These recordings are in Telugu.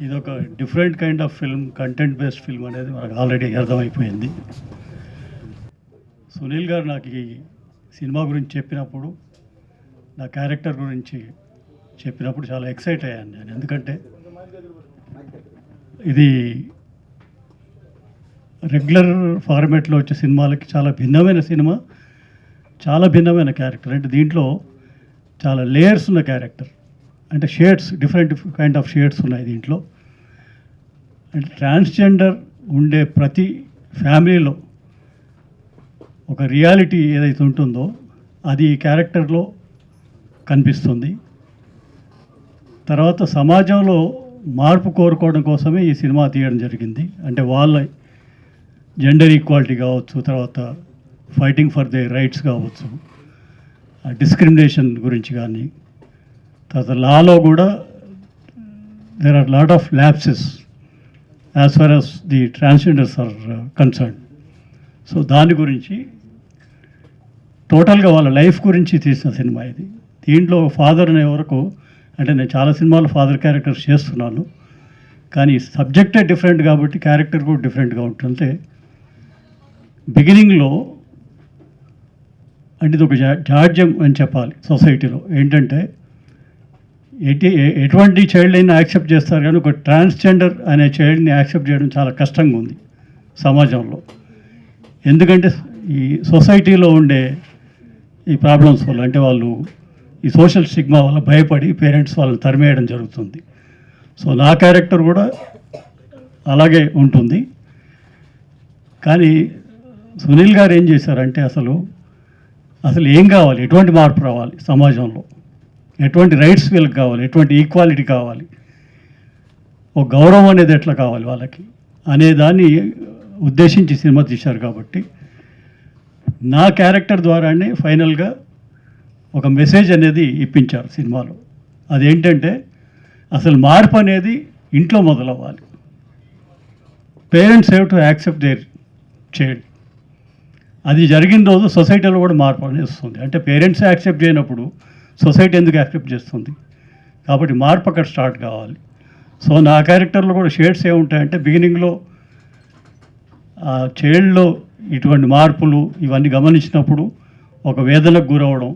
ఇదొక different kind of film, content based film అనేది మనకు ఆల్రెడీ అర్థమైపోయింది. సునీల్ గారు నాకు ఈ సినిమా గురించి చెప్పినప్పుడు, నా క్యారెక్టర్ గురించి చెప్పినప్పుడు చాలా ఎక్సైట్ అయ్యాను నేను. ఎందుకంటే ఇది రెగ్యులర్ ఫార్మేట్లో వచ్చే సినిమాలకి చాలా భిన్నమైన సినిమా, చాలా భిన్నమైన క్యారెక్టర్. అంటే దీంట్లో చాలా లేయర్స్ ఉన్న క్యారెక్టర్, అంటే shades, different kind of shades ఉన్నాయి దీంట్లో. అంటే ట్రాన్స్జెండర్ ఉండే ప్రతి ఫ్యామిలీలో ఒక రియాలిటీ ఏదైతే ఉంటుందో అది ఈ క్యారెక్టర్లో కనిపిస్తుంది. తర్వాత సమాజంలో మార్పు కోరుకోవడం కోసమే ఈ సినిమా తీయడం జరిగింది. అంటే వాళ్ళ జెండర్ ఈక్వాలిటీ కావచ్చు, తర్వాత ఫైటింగ్ ఫర్ ది రైట్స్ కావచ్చు, డిస్క్రిమినేషన్ గురించి కానీ, తర్వాత లాలో కూడా there are lot of lapses as far as the transgenders are concern. So దాని గురించి టోటల్గా వాళ్ళ లైఫ్ గురించి తీసిన సినిమా ఇది. దీంట్లో ఫాదర్ అనే వరకు, అంటే నేను చాలా సినిమాలు ఫాదర్ క్యారెక్టర్స్ చేస్తున్నాను, కానీ సబ్జెక్టే డిఫరెంట్ కాబట్టి క్యారెక్టర్ కూడా డిఫరెంట్గా ఉంటుంది. బిగినింగ్లో అంటే ఇది ఒక జాడ్యం అని చెప్పాలి సొసైటీలో. ఏంటంటే ఎటువంటి చైల్డ్ అయినా యాక్సెప్ట్ చేస్తారు, కానీ ఒక ట్రాన్స్జెండర్ అనే చైల్డ్ని యాక్సెప్ట్ చేయడం చాలా కష్టంగా ఉంది సమాజంలో. ఎందుకంటే ఈ సొసైటీలో ఉండే ఈ ప్రాబ్లమ్స్ వల్ల, అంటే వాళ్ళు ఈ సోషల్ స్టిగ్మా వల్ల భయపడి పేరెంట్స్ వాళ్ళని తరిమేయడం జరుగుతుంది. సో నా క్యారెక్టర్ కూడా అలాగే ఉంటుంది. కానీ సునీల్ గారు ఏం చేశారంటే అసలు ఏం కావాలి, ఎటువంటి మార్పు రావాలి సమాజంలో, ఎటువంటి రైట్స్ వీళ్ళకి కావాలి, ఎటువంటి ఈక్వాలిటీ కావాలి, ఒక గౌరవం అనేది ఎట్లా కావాలి వాళ్ళకి అనే దాన్ని ఉద్దేశించి సినిమా తీశారు. కాబట్టి నా క్యారెక్టర్ ద్వారానే ఫైనల్గా ఒక మెసేజ్ అనేది ఇప్పించారు సినిమాలో. అదేంటంటే అసలు మార్పు అనేది ఇంట్లో మొదలవ్వాలి. Parents have to accept their child. అది జరిగిన రోజు సొసైటీలో కూడా మార్పు అనేది వస్తుంది. అంటే పేరెంట్స్ యాక్సెప్ట్ చేయనప్పుడు సొసైటీ ఎందుకు యాక్సెప్ట్ చేస్తుంది? కాబట్టి మార్పు అక్కడ స్టార్ట్ కావాలి. సో నా క్యారెక్టర్లో కూడా షేడ్స్ ఏముంటాయంటే, బిగినింగ్లో ఆ చైల్డ్లో ఇటువంటి మార్పులు ఇవన్నీ గమనించినప్పుడు ఒక వేదనకు గురవడం,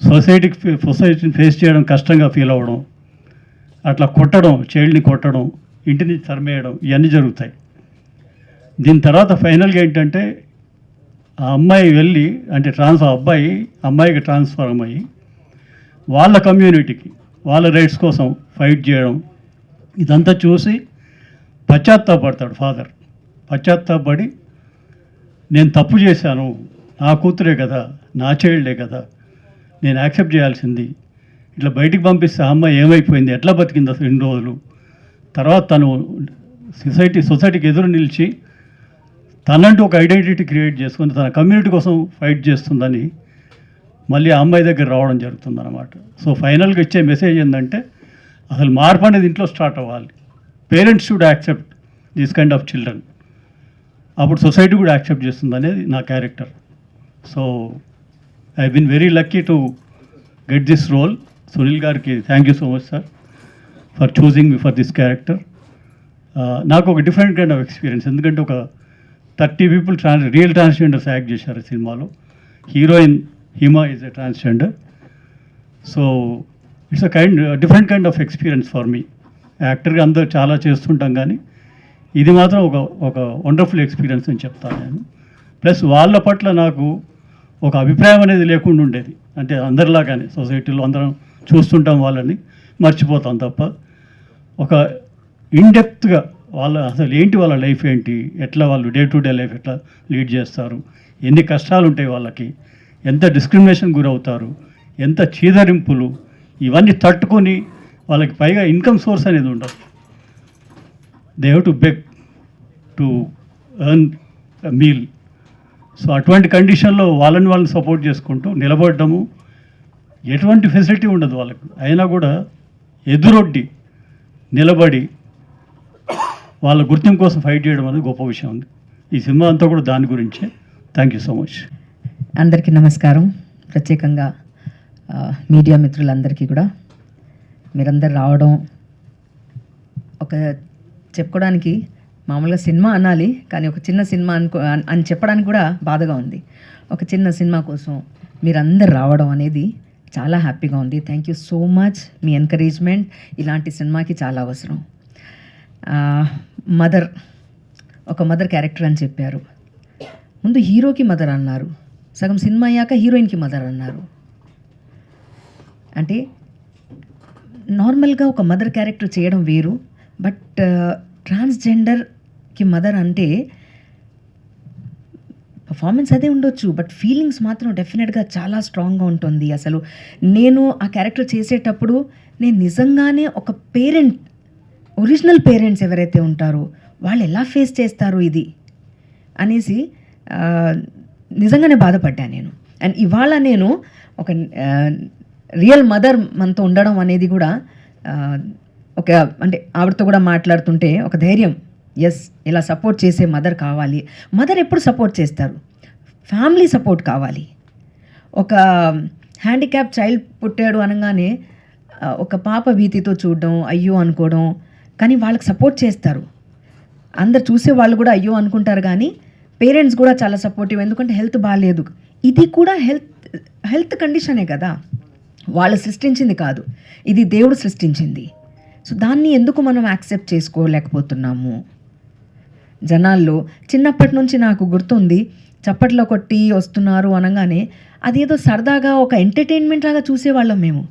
సొసైటీని ఫేస్ చేయడం కష్టంగా ఫీల్ అవ్వడం, అట్లా కొట్టడం, చైల్డ్ని కొట్టడం, ఇంటి నుంచి తరిమేయడం, ఇవన్నీ జరుగుతాయి. దీని తర్వాత ఫైనల్గా ఏంటంటే ఆ అమ్మాయి వెళ్ళి, అంటే అమ్మాయికి ట్రాన్స్ఫార్మ్ అయ్యి వాళ్ళ కమ్యూనిటీకి వాళ్ళ రైట్స్ కోసం ఫైట్ చేయడం, ఇదంతా చూసి పశ్చాత్తాపడతాడు ఫాదర్. పశ్చాత్తాపడి నేను తప్పు చేశాను, నా కూతురే కదా, నా చైల్డే కదా, నేను యాక్సెప్ట్ చేయాల్సింది, ఇట్లా బయటికి పంపిస్తే ఆ అమ్మాయి ఏమైపోయింది, ఎట్లా బతికింది అసలు ఇన్ని రోజులు, తర్వాత తను సొసైటీకి ఎదురు నిలిచి తనంటూ ఒక ఐడెంటిటీ క్రియేట్ చేసుకుని తన కమ్యూనిటీ కోసం ఫైట్ చేస్తుందని మళ్ళీ ఆ అమ్మాయి దగ్గర రావడం జరుగుతుందన్నమాట. సో ఫైనల్గా ఇచ్చే మెసేజ్ ఏంటంటే అసలు మార్పు అనేది ఇంట్లో స్టార్ట్ అవ్వాలి. Parents should accept this kind of children. అప్పుడు సొసైటీ కూడా యాక్సెప్ట్ చేస్తుంది అనేది నా character. So I been very lucky to get this role. Sunil గారికి thank you so much sir for choosing me for this character. నాకు ఒక డిఫరెంట్ కైండ్ ఆఫ్ ఎక్స్పీరియన్స్. ఎందుకంటే ఒక 30 people రియల్ ట్రాన్స్జెండర్స్ యాక్ట్ చేశారు సినిమాలో. Heroine Hima is a transgender. So it's different kind of experience for me. యాక్టర్గా అందరూ చాలా చేస్తుంటాం, కానీ ఇది మాత్రం ఒక వండర్ఫుల్ ఎక్స్పీరియన్స్ అని చెప్తాను నేను. ప్లస్ వాళ్ళ పట్ల నాకు ఒక అభిప్రాయం అనేది లేకుండా ఉండేది. అంటే అందరిలాగానే సొసైటీలో అందరం చూస్తుంటాం, వాళ్ళని మర్చిపోతాం తప్ప, ఒక ఇన్డెప్త్గా అసలు ఏంటి వాళ్ళ లైఫ్ ఏంటి, ఎట్లా వాళ్ళు డే టు డే లైఫ్ ఎట్లా లీడ్ చేస్తారు, ఎన్ని కష్టాలు ఉంటాయి వాళ్ళకి, ఎంత డిస్క్రిమినేషన్ గురవుతారు, ఎంత చీదరింపులు, ఇవన్నీ తట్టుకొని వాళ్ళకి పైగా ఇన్కమ్ సోర్స్ అనేది ఉండదు. They have to beg to earn meal. So అటువంటి కండిషన్లో వాళ్ళని సపోర్ట్ చేసుకుంటూ నిలబడము, ఎటువంటి ఫెసిలిటీ ఉండదు వాళ్ళకి, అయినా కూడా ఎదురొడ్డి నిలబడి వాళ్ళ గుర్తింపు కోసం ఫైట్ చేయడం అనేది గొప్ప విషయం ఉంది. ఈ సినిమా అంతా కూడా దాని గురించే. Thank you so much. అందరికీ నమస్కారం. ప్రత్యేకంగా మీడియా మిత్రులందరికీ కూడా మీరందరు రావడం ఒక చెప్పుకోవడానికి మామూలుగా సినిమా అనాలి, కానీ ఒక చిన్న సినిమా అని చెప్పడానికి కూడా బాధగా ఉంది. ఒక చిన్న సినిమా కోసం మీరందరు రావడం అనేది చాలా హ్యాపీగా ఉంది. Thank you so much. Me encouragement ఇలాంటి సినిమాకి చాలా అవసరం. మదర్, ఒక మదర్ క్యారెక్టర్ అని చెప్పారు. ముందు హీరోకి మదర్ అన్నారు, సగం సినిమా అయ్యాక హీరోయిన్కి మదర్ అన్నారు. అంటే నార్మల్గా ఒక మదర్ క్యారెక్టర్ చేయడం వేరు, బట్ ట్రాన్స్జెండర్కి మదర్ అంటే పర్ఫార్మెన్స్ అదే ఉండొచ్చు, బట్ ఫీలింగ్స్ మాత్రం డెఫినెట్గా చాలా స్ట్రాంగ్గా ఉంటుంది. అసలు నేను ఆ క్యారెక్టర్ చేసేటప్పుడు నేను నిజంగానే ఒక పేరెంట్, ఒరిజినల్ పేరెంట్స్ ఎవరైతే ఉంటారో వాళ్ళు ఎలా ఫేస్ చేస్తారు ఇది అనేసి నిజంగానే బాధపడ్డా నేను. అండ్ ఇవాళ నేను ఒక రియల్ మదర్ మనతో ఉండడం అనేది కూడా ఒక అంటే ఆవిడతో కూడా మాట్లాడుతుంటే ఒక ధైర్యం, ఎస్ ఇలా సపోర్ట్ చేసే మదర్ కావాలి. మదర్ ఎప్పుడు సపోర్ట్ చేస్తారు, ఫ్యామిలీ సపోర్ట్ కావాలి. ఒక హ్యాండిక్యాప్ చైల్డ్ పుట్టాడు అనగానే ఒక పాప భీతితో చూడడం, అయ్యో అనుకోవడం, కానీ వాళ్ళకి సపోర్ట్ చేస్తారు. అందరు చూసే వాళ్ళు కూడా అయ్యో అనుకుంటారు, కానీ పేరెంట్స్ కూడా చాలా సపోర్టివ్. ఎందుకంటే హెల్త్ బాగాలేదు, ఇది కూడా హెల్త్ కండిషనే కదా, వాళ్ళు సృష్టించింది కాదు, ఇది దేవుడు సృష్టించింది. సో దాన్ని ఎందుకు మనం యాక్సెప్ట్ చేసుకోలేకపోతున్నాము జనాల్లో? చిన్నప్పటి నుంచి నాకు గుర్తుంది, చప్పట్లో కొట్టి వస్తున్నారు అనగానే అదేదో సరదాగా ఒక ఎంటర్టైన్మెంట్ లాగా చూసేవాళ్ళం మేము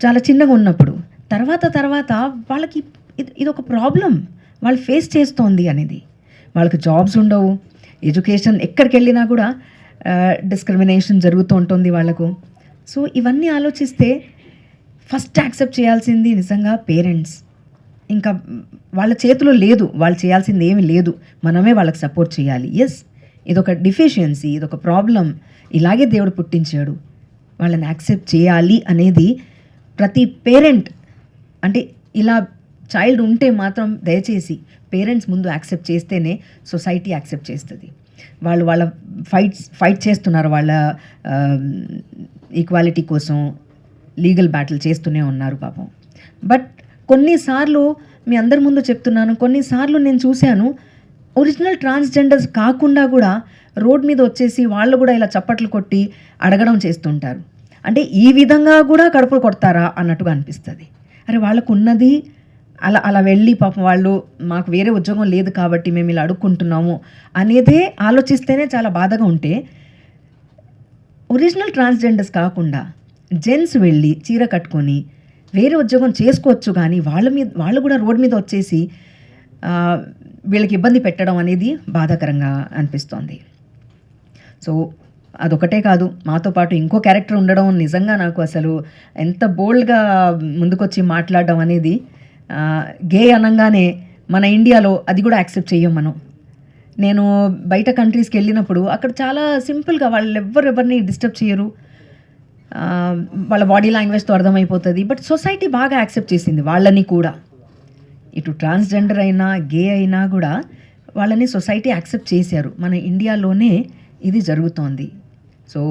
చాలా చిన్నగా ఉన్నప్పుడు. తర్వాత వాళ్ళకి ఇది ఒక ప్రాబ్లం వాళ్ళు ఫేస్ చేస్తోంది అనేది. వాళ్ళకి జాబ్స్ ఉండవు, ఎడ్యుకేషన్ ఎక్కడికి వెళ్ళినా కూడా డిస్క్రిమినేషన్ జరుగుతూ ఉంటుంది వాళ్ళకు. సో ఇవన్నీ ఆలోచిస్తే ఫస్ట్ యాక్సెప్ట్ చేయాల్సింది నిజంగా పేరెంట్స్. ఇంకా వాళ్ళ చేతిలో లేదు, వాళ్ళు చేయాల్సింది ఏమీ లేదు, మనమే వాళ్ళకి సపోర్ట్ చేయాలి. ఎస్, ఇదొక డిఫిషియన్సీ, ఇదొక ప్రాబ్లం, ఇలాగే దేవుడు పుట్టించాడు, వాళ్ళని యాక్సెప్ట్ చేయాలి అనేది ప్రతి పేరెంట్. అంటే ఇలా చైల్డ్ ఉంటే మాత్రం దయచేసి పేరెంట్స్ ముందు యాక్సెప్ట్ చేస్తేనే సొసైటీ యాక్సెప్ట్ చేస్తుంది. వాళ్ళ ఫైట్ చేస్తున్నారు, వాళ్ళ ఈక్వాలిటీ కోసం లీగల్ బ్యాటిల్ చేస్తూనే ఉన్నారు పాపం. బట్ కొన్నిసార్లు మీ అందరి ముందు చెప్తున్నాను, కొన్నిసార్లు నేను చూశాను ఒరిజినల్ ట్రాన్స్జెండర్స్ కాకుండా కూడా రోడ్ మీద వచ్చేసి వాళ్ళు కూడా ఇలా చప్పట్లు కొట్టి అడగడం చేస్తుంటారు. అంటే ఈ విధంగా కూడా కడుపులు కొడతారా అన్నట్టుగా అనిపిస్తుంది. అరే వాళ్ళకు ఉన్నది అలా వెళ్ళి పాపం వాళ్ళు మాకు వేరే ఉద్యోగం లేదు కాబట్టి మేము ఇలా అడుక్కుంటున్నాము అనేదే ఆలోచిస్తేనే చాలా బాధగా ఉంటే, ఒరిజినల్ ట్రాన్స్జెండర్స్ కాకుండా జెంట్స్ వెళ్ళి చీర కట్టుకొని వేరే ఉద్యోగం చేసుకోవచ్చు, కానీ వాళ్ళు కూడా రోడ్ మీద వచ్చేసి వీళ్ళకి ఇబ్బంది పెట్టడం అనేది బాధాకరంగా అనిపిస్తోంది. సో అదొకటే కాదు, మాతో పాటు ఇంకో క్యారెక్టర్ ఉండడం నిజంగా నాకు అసలు ఎంత బోల్డ్గా ముందుకొచ్చి మాట్లాడడం అనేది. గే అనగానే మన ఇండియాలో అది కూడా యాక్సెప్ట్ చెయ్యం మనం. నేను బయట కంట్రీస్కి వెళ్ళినప్పుడు అక్కడ చాలా సింపుల్గా వాళ్ళు ఎవరిని డిస్టర్బ్ చేయరు, వాళ్ళ బాడీ లాంగ్వేజ్తో అర్థమైపోతుంది. బట్ సొసైటీ బాగా యాక్సెప్ట్ చేసింది వాళ్ళని కూడా. ఇటు ట్రాన్స్జెండర్ అయినా గే అయినా కూడా వాళ్ళని సొసైటీ యాక్సెప్ట్ చేశారు. మన ఇండియాలోనే ఇది జరుగుతోంది. సో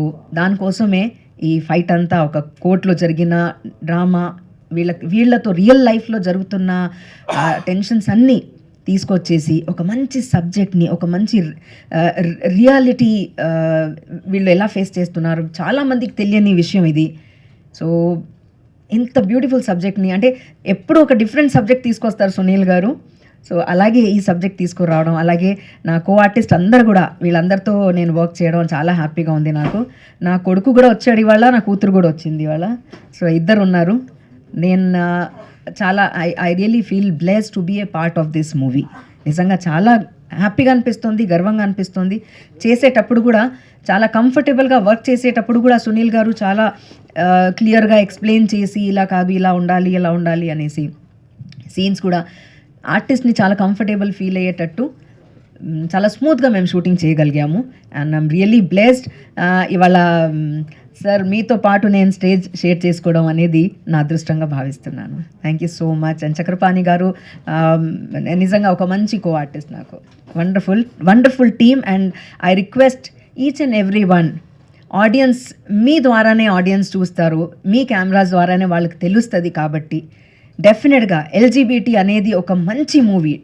దానికోసమే ఈ ఫైట్ అంతా ఒక కోర్టులో జరిగిన డ్రామా, వీళ్ళతో రియల్ లైఫ్లో జరుగుతున్న టెన్షన్స్ అన్నీ తీసుకొచ్చేసి ఒక మంచి సబ్జెక్ట్ని, ఒక మంచి రియాలిటీ వీళ్ళు ఎలా ఫేస్ చేస్తున్నారు, చాలామందికి తెలియని విషయం ఇది. సో ఇంత బ్యూటిఫుల్ సబ్జెక్ట్ని, అంటే ఎప్పుడు ఒక డిఫరెంట్ సబ్జెక్ట్ తీసుకొస్తారు సునీల్ గారు. సో అలాగే ఈ సబ్జెక్ట్ తీసుకురావడం, అలాగే నా కో ఆర్టిస్ట్ అందరు కూడా వీళ్ళందరితో నేను వర్క్ చేయడం చాలా హ్యాపీగా ఉంది నాకు. నా కొడుకు కూడా వచ్చాడు ఇవాళ, నా కూతురు కూడా వచ్చింది ఇవాళ. సో ఇద్దరు ఉన్నారు. నేను చాలా I really feel blessed to be a part of this movie. నిజంగా చాలా హ్యాపీగా అనిపిస్తుంది, గర్వంగా అనిపిస్తుంది. చేసేటప్పుడు కూడా చాలా కంఫర్టబుల్గా వర్క్ చేసేటప్పుడు కూడా సునీల్ గారు చాలా క్లియర్గా ఎక్స్ప్లెయిన్ చేసి ఇలా కాదు ఇలా ఉండాలి ఇలా ఉండాలి అనేసి సీన్స్ కూడా ఆర్టిస్ట్ని చాలా కంఫర్టబుల్ ఫీల్ అయ్యేటట్టు చాలా స్మూత్గా మేము షూటింగ్ చేయగలిగాము. And I'm really blessed. ఇవాళ సార్ మీతో పాటు నేను స్టేజ్ షేర్ చేసుకోవడం అనేది నా అదృష్టంగా భావిస్తున్నాను. Thank you so much. And Chakrapani గారు నిజంగా ఒక మంచి కో ఆర్టిస్ట్ నాకు. Wonderful team. And I request each and every one, audience మీ ద్వారానే ఆడియన్స్ చూస్తారు, మీ కెమెరాస్ ద్వారానే వాళ్ళకి తెలుస్తుంది. కాబట్టి డెఫినెట్గా ఎల్జీబీటీ అనేది ఒక మంచి మూవీ,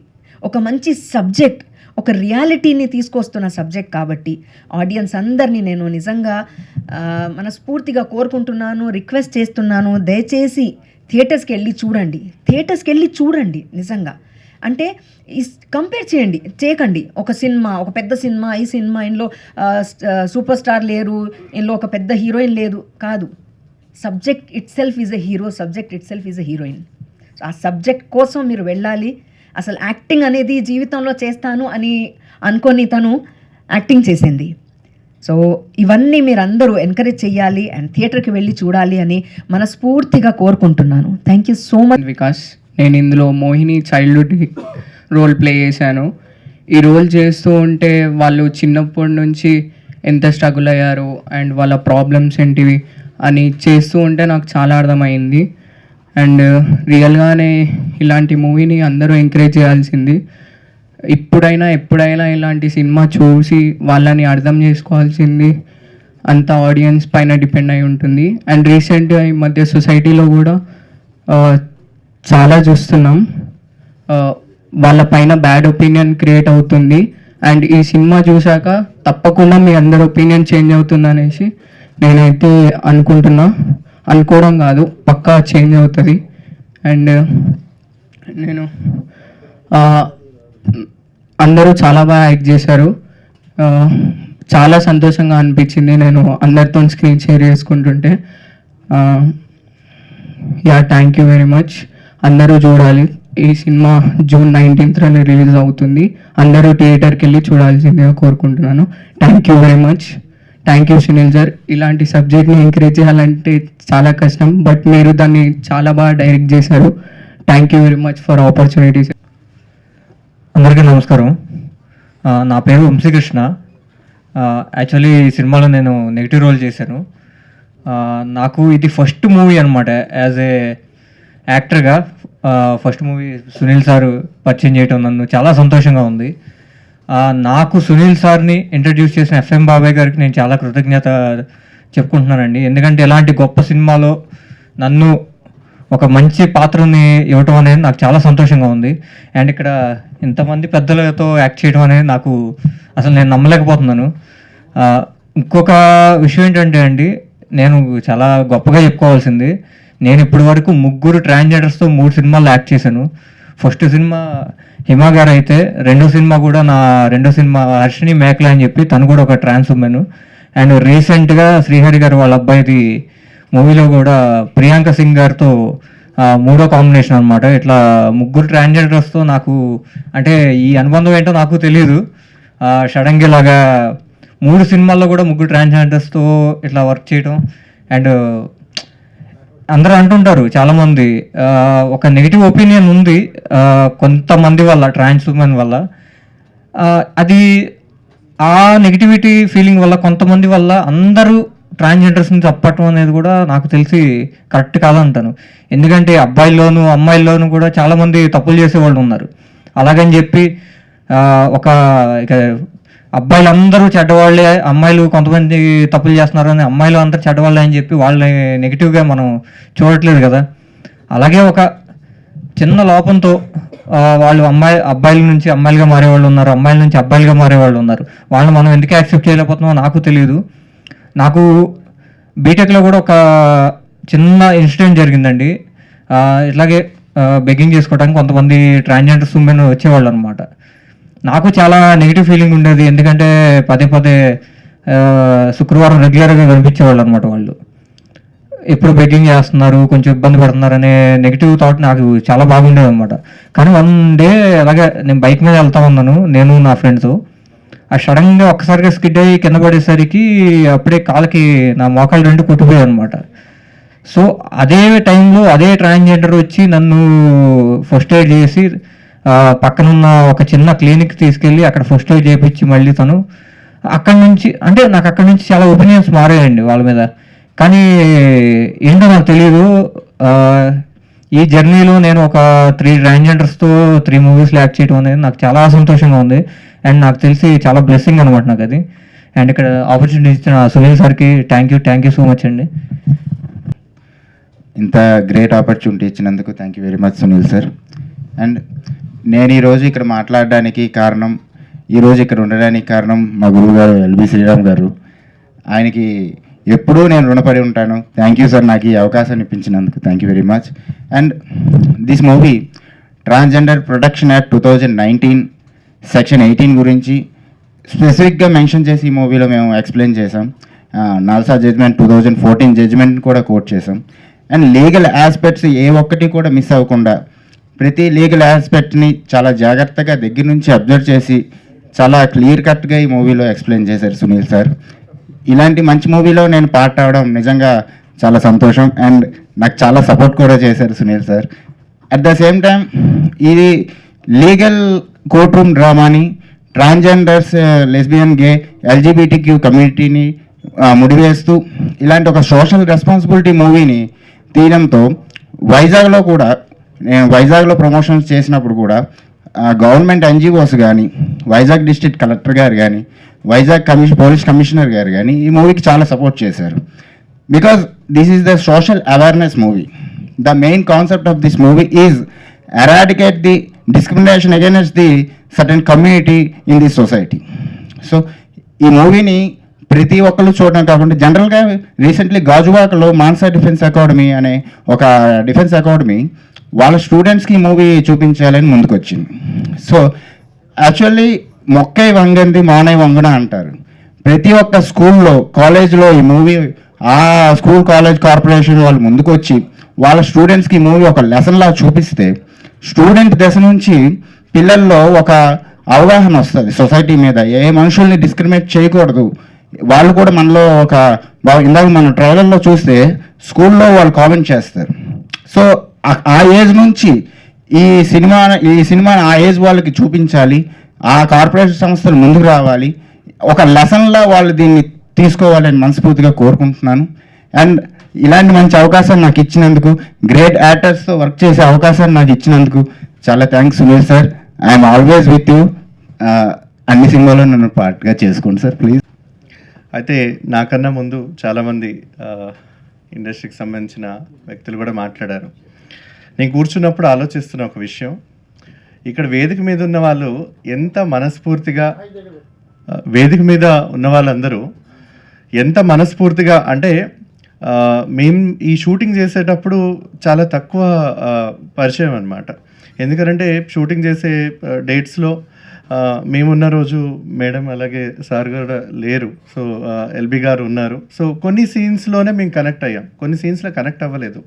ఒక మంచి సబ్జెక్ట్, ఒక రియాలిటీని తీసుకొస్తున్న సబ్జెక్ట్ కాబట్టి ఆడియన్స్ అందరినీ నేను నిజంగా మనస్ఫూర్తిగా కోరుకుంటున్నాను, రిక్వెస్ట్ చేస్తున్నాను. దయచేసి థియేటర్స్కి వెళ్ళి చూడండి నిజంగా. అంటే కంపేర్ చేయకండి ఒక సినిమా, ఒక పెద్ద సినిమా, ఈ సినిమా ఇందులో సూపర్ స్టార్ లేరు, ఇందులో ఒక పెద్ద హీరోయిన్ లేదు, కాదు. Subject it self is a hero, subject it self is a heroine. ఆ సబ్జెక్ట్ కోసం మీరు వెళ్ళాలి. అసలు యాక్టింగ్ అనేది జీవితంలో చేస్తాను అని అనుకొని తను యాక్టింగ్ చేసింది. సో ఇవన్నీ మీరందరూ ఎంకరేజ్ చేయాలి అండ్ థియేటర్కి వెళ్ళి చూడాలి అని మనస్ఫూర్తిగా కోరుకుంటున్నాను. Thank you so much. Vikas, నేను ఇందులో మోహిని చైల్డ్హుడ్ రోల్ ప్లే చేశాను. ఈ రోల్ చేస్తూ ఉంటే వాళ్ళు చిన్నప్పటి నుంచి ఎంత స్ట్రగుల్ అయ్యారు అండ్ వాళ్ళ ప్రాబ్లమ్స్ ఏంటివి అని చేస్తూ ఉంటే నాకు చాలా అర్థమైంది. అండ్ రియల్గానే ఇలాంటి మూవీని అందరూ ఎంకరేజ్ చేయాల్సింది. ఎప్పుడైనా ఇలాంటి సినిమా చూసి వాళ్ళని అర్థం చేసుకోవాల్సింది అంత ఆడియన్స్ పైన డిపెండ్ అయి ఉంటుంది. అండ్ రీసెంట్గా ఈ మధ్య సొసైటీలో కూడా చాలా చూస్తున్నాం, వాళ్ళ పైన బ్యాడ్ ఒపీనియన్ క్రియేట్ అవుతుంది. అండ్ ఈ సినిమా చూశాక తప్పకుండా మీ అందరి ఒపీనియన్ చేంజ్ అవుతుంది అనేసి నేనైతే అనుకోవడం కాదు, పక్కా చేంజ్ అవుతుంది. అండ్ నేను అందరూ చాలా బాగా యాక్ట్ చేశారు, చాలా సంతోషంగా అనిపించింది నేను అందరితో స్క్రీన్ షేర్ చేసుకుంటుంటే. Thank you very much. అందరూ చూడాలి. ఈ సినిమా June 19th రిలీజ్ అవుతుంది. అందరూ థియేటర్కి వెళ్ళి చూడాల్సిందిగా కోరుకుంటున్నాను. Thank you very much. Thank you Sunil sir. ఇలాంటి సబ్జెక్ట్ని ఎంకరేజ్ చేయాలంటే చాలా కష్టం, బట్ మీరు దాన్ని చాలా బాగా డైరెక్ట్ చేశారు. Thank you very much for opportunities. అందరికీ నమస్కారం. నా పేరు వంశీకృష్ణ. యాక్చువల్లీ ఈ సినిమాలో నేను నెగిటివ్ రోల్ చేశాను. నాకు ఇది ఫస్ట్ మూవీ అనమాట. యాజ్ ఏ యాక్టర్గా ఫస్ట్ మూవీ సునీల్ సార్ పరిచయం చేయటం నన్ను చాలా సంతోషంగా ఉంది. నాకు సునీల్ సార్ని ఇంట్రడ్యూస్ చేసిన FM బాబాయ్ గారికి నేను చాలా కృతజ్ఞత చెప్పుకుంటున్నానండి. ఎందుకంటే ఇలాంటి గొప్ప సినిమాలో నన్ను ఒక మంచి పాత్రని ఇవ్వటం అనేది నాకు చాలా సంతోషంగా ఉంది. అండ్ ఇక్కడ ఇంతమంది పెద్దలతో యాక్ట్ చేయడం అనేది నాకు అసలు నేను నమ్మలేకపోతున్నాను. ఇంకొక విషయం ఏంటంటే అండి, నేను చాలా గొప్పగా చెప్పుకోవాల్సింది, నేను ఇప్పటి వరకు 3 ట్రాన్స్జెండర్స్తో 3 సినిమాల్లో యాక్ట్ చేశాను. ఫస్ట్ సినిమా హిమా గారు అయితే, రెండో సినిమా కూడా నా రెండో సినిమా హర్షిని మేకల అని చెప్పి తను కూడా ఒక ట్రాన్స్ ఉమెన్. అండ్ రీసెంట్గా శ్రీహరి గారు వాళ్ళ అబ్బాయిది మూవీలో కూడా ప్రియాంక సింగ్ గారితో 3వ కాంబినేషన్ అనమాట. ఇట్లా 3 ట్రాన్స్జెండర్స్తో నాకు అంటే ఈ అనుబంధం ఏంటో నాకు తెలియదు. షడంగి లాగా 3 సినిమాల్లో కూడా 3 ట్రాన్స్జెండర్స్తో ఇట్లా వర్క్ చేయడం. అండ్ అందరూ అంటుంటారు చాలామంది, ఒక నెగిటివ్ ఒపీనియన్ ఉంది కొంతమంది వల్ల, ట్రాన్స్ ఉమెన్ వల్ల. అది ఆ నెగిటివిటీ ఫీలింగ్ వల్ల, కొంతమంది వల్ల అందరూ ట్రాన్స్జెండర్స్ని చెప్పటం అనేది కూడా నాకు తెలిసి కరెక్ట్ కాదంటాను. ఎందుకంటే అబ్బాయిల్లోనూ అమ్మాయిల్లోనూ కూడా చాలామంది తప్పులు చేసేవాళ్ళు ఉన్నారు. అలాగని చెప్పి ఒక ఇక అబ్బాయిలందరూ చెడ్డవాళ్ళే, అమ్మాయిలు కొంతమంది తప్పులు చేస్తున్నారు అని అమ్మాయిలు అందరూ చెడ్డవాళ్ళే అని చెప్పి వాళ్ళని నెగిటివ్గా మనం చూడట్లేదు కదా. అలాగే ఒక చిన్న లోపంతో వాళ్ళు అబ్బాయిల నుంచి అమ్మాయిలుగా మారేవాళ్ళు ఉన్నారు, అమ్మాయిల నుంచి అబ్బాయిలుగా మారేవాళ్ళు ఉన్నారు. వాళ్ళని మనం ఎందుకు యాక్సెప్ట్ చేయలేకపోతున్నామో నాకు తెలియదు. నాకు బీటెక్లో కూడా ఒక చిన్న ఇన్సిడెంట్ జరిగిందండి. ఇట్లాగే బెగ్గింగ్ చేసుకోవడానికి కొంతమంది ట్రాన్స్జెండర్స్ ఉమెన్ వచ్చేవాళ్ళు అనమాట. నాకు చాలా నెగిటివ్ ఫీలింగ్ ఉండేది, ఎందుకంటే పదే శుక్రవారం రెగ్యులర్గా కనిపించేవాళ్ళు అనమాట. వాళ్ళు ఎప్పుడు బెగ్గింగ్ చేస్తున్నారు, కొంచెం ఇబ్బంది పడుతున్నారు అనే నెగిటివ్ థాట్ నాకు చాలా బాగుండేది అనమాట. కానీ వన్ డే అలాగే నేను బైక్ మీద వెళ్తా ఉన్నాను, నేను నా ఫ్రెండ్స్. ఆ సడన్గా ఒక్కసారిగా స్కిడ్ అయ్యి కింద పడేసరికి అప్పుడే కాళ్ళకి నా మోకాలు 2 కొట్టిపోయాయి అనమాట. సో అదే టైంలో అదే ట్రాన్స్జెండర్ వచ్చి నన్ను ఫస్ట్ ఎయిడ్ చేసి పక్కనున్న ఒక చిన్న క్లినిక్ తీసుకెళ్ళి అక్కడ ఫస్ట్ ఎయిడ్ చేయించి మళ్ళీ తను అక్కడి నుంచి, అంటే నాకు అక్కడి నుంచి చాలా ఒపీనియన్స్ మారాయండి వాళ్ళ మీద. కానీ ఏంటో నాకు తెలియదు, ఈ జర్నీలో నేను ఒక 3 ట్రాన్స్జెండర్స్తో 3 మూవీస్లో యాక్ట్ చేయడం అనేది నాకు చాలా సంతోషంగా ఉంది. అండ్ నాకు తెలిసి చాలా బ్లెస్సింగ్ అనమాట నాకు అది. అండ్ ఇక్కడ ఆపర్చునిటీ ఇచ్చిన సునీల్ సార్కి థ్యాంక్ యూ సో మచ్ అండి. ఇంత గ్రేట్ ఆపర్చునిటీ ఇచ్చినందుకు thank you very much Sunil sir. And నేను ఈరోజు ఇక్కడ మాట్లాడడానికి కారణం, ఈరోజు ఇక్కడ ఉండడానికి కారణం మా గురువు గారు ఎల్బి శ్రీరామ్ గారు. ఆయనకి ఎప్పుడూ నేను రుణపడి ఉంటాను. థ్యాంక్ యూ సార్, నాకు ఈ అవకాశాన్ని ఇప్పించినందుకు thank you very much. And this movie transgender protection act 2019 section 18 గురించి స్పెసిఫిక్గా మెన్షన్ చేసి ఈ మూవీలో మేము ఎక్స్ప్లెయిన్ చేసాం. నాల్సా జడ్జ్మెంట్ 2014 జడ్జ్మెంట్ కూడా కోట్ చేసాం. అండ్ లీగల్ ఆస్పెక్ట్స్ ఏ ఒక్కటి కూడా మిస్ అవ్వకుండా ప్రతి లీగల్ ఆస్పెక్ట్ని చాలా జాగ్రత్తగా దగ్గర నుంచి అబ్జర్వ్ చేసి చాలా క్లియర్ కట్గా ఈ మూవీలో ఎక్స్ప్లెయిన్ చేశారు సునీల్ సార్. ఇలాంటి మంచి మూవీలో నేను పార్ట్ అవడం నిజంగా చాలా సంతోషం. అండ్ నాకు చాలా సపోర్ట్ కూడా చేశారు Sunil sir. At the same time ఇది లీగల్ కోర్ట్ రూమ్ డ్రామాని ట్రాన్స్జెండర్స్, లెస్బియన్, గే, ఎల్జీబీటీక్యూ కమ్యూనిటీని ముడివేస్తూ ఇలాంటి ఒక సోషల్ రెస్పాన్సిబిలిటీ మూవీని తీయడంతో వైజాగ్లో కూడా, నేను వైజాగ్లో ప్రమోషన్స్ చేసినప్పుడు కూడా గవర్నమెంట్ ఎన్జిఓస్ కానీ, వైజాగ్ డిస్ట్రిక్ట్ కలెక్టర్ గారు కానీ, వైజాగ్ పోలీస్ కమిషనర్ గారు కానీ ఈ మూవీకి చాలా సపోర్ట్ చేశారు. Because this is the social awareness movie. The main concept of this movie is eradicate the discrimination against the certain community in this society. So ఈ మూవీని ప్రతి ఒక్కళ్ళు చూడడం కాకుండా జనరల్గా రీసెంట్లీ గాజువాకలో మాన్సా డిఫెన్స్ అకాడమీ అనే ఒక డిఫెన్స్ అకాడమీ వాళ్ళ స్టూడెంట్స్కి ఈ మూవీ చూపించాలని ముందుకు వచ్చింది. సో యాక్చువల్లీ మొక్కై వంగంది మానై వంగున అంటారు. ప్రతి ఒక్క స్కూల్లో, కాలేజ్లో ఈ మూవీ ఆ స్కూల్ కాలేజ్ కార్పొరేషన్ వాళ్ళు ముందుకు వచ్చి వాళ్ళ స్టూడెంట్స్కి ఈ మూవీ ఒక లెసన్లా చూపిస్తే స్టూడెంట్ దశ నుంచి పిల్లల్లో ఒక అవగాహన వస్తుంది సొసైటీ మీద. ఏ మనుషుల్ని డిస్క్రిమినేట్ చేయకూడదు, వాళ్ళు కూడా మనలో ఒక ఇందాక మనం ట్రైలర్లో చూస్తే స్కూల్లో వాళ్ళు కామెంట్ చేస్తారు. సో ఆ ఏజ్ నుంచి ఈ సినిమాని ఆ ఏజ్ వాళ్ళకి చూపించాలి, ఆ కార్పొరేషన్ సంస్థలు ముందుకు రావాలి, ఒక లెసన్లా వాళ్ళు దీన్ని తీసుకోవాలని మనస్ఫూర్తిగా కోరుకుంటున్నాను. అండ్ ఇలాంటి మంచి అవకాశాన్ని నాకు ఇచ్చినందుకు, గ్రేట్ యాక్టర్స్తో వర్క్ చేసే అవకాశాన్ని నాకు ఇచ్చినందుకు చాలా thanks Sunil sir. I'm always with you. అన్ని సినిమాలో నన్ను పార్ట్గా చేసుకోండి సార్ ప్లీజ్. అయితే నాకన్నా ముందు చాలామంది ఇండస్ట్రీకి సంబంధించిన వ్యక్తులు కూడా మాట్లాడారు. నేను కూర్చున్నప్పుడు ఆలోచిస్తున్న ఒక విషయం, ఇక్కడ వేదిక మీద ఉన్న వాళ్ళు ఎంత మనస్ఫూర్తిగా, వేదిక మీద ఉన్న వాళ్ళందరూ ఎంత మనస్ఫూర్తిగా అంటే మేము ఈ షూటింగ్ చేసేటప్పుడు చాలా తక్కువ పరిచయం అనమాట. ఎందుకంటే షూటింగ్ చేసే డేట్స్లో మేమున్న రోజు మేడం అలాగే సార్ గారు లేరు, సో ఎల్బి గారు ఉన్నారు. సో కొన్ని సీన్స్లోనే మేము కనెక్ట్ అయ్యాం, కొన్ని సీన్స్లో కనెక్ట్ అవ్వలేదు.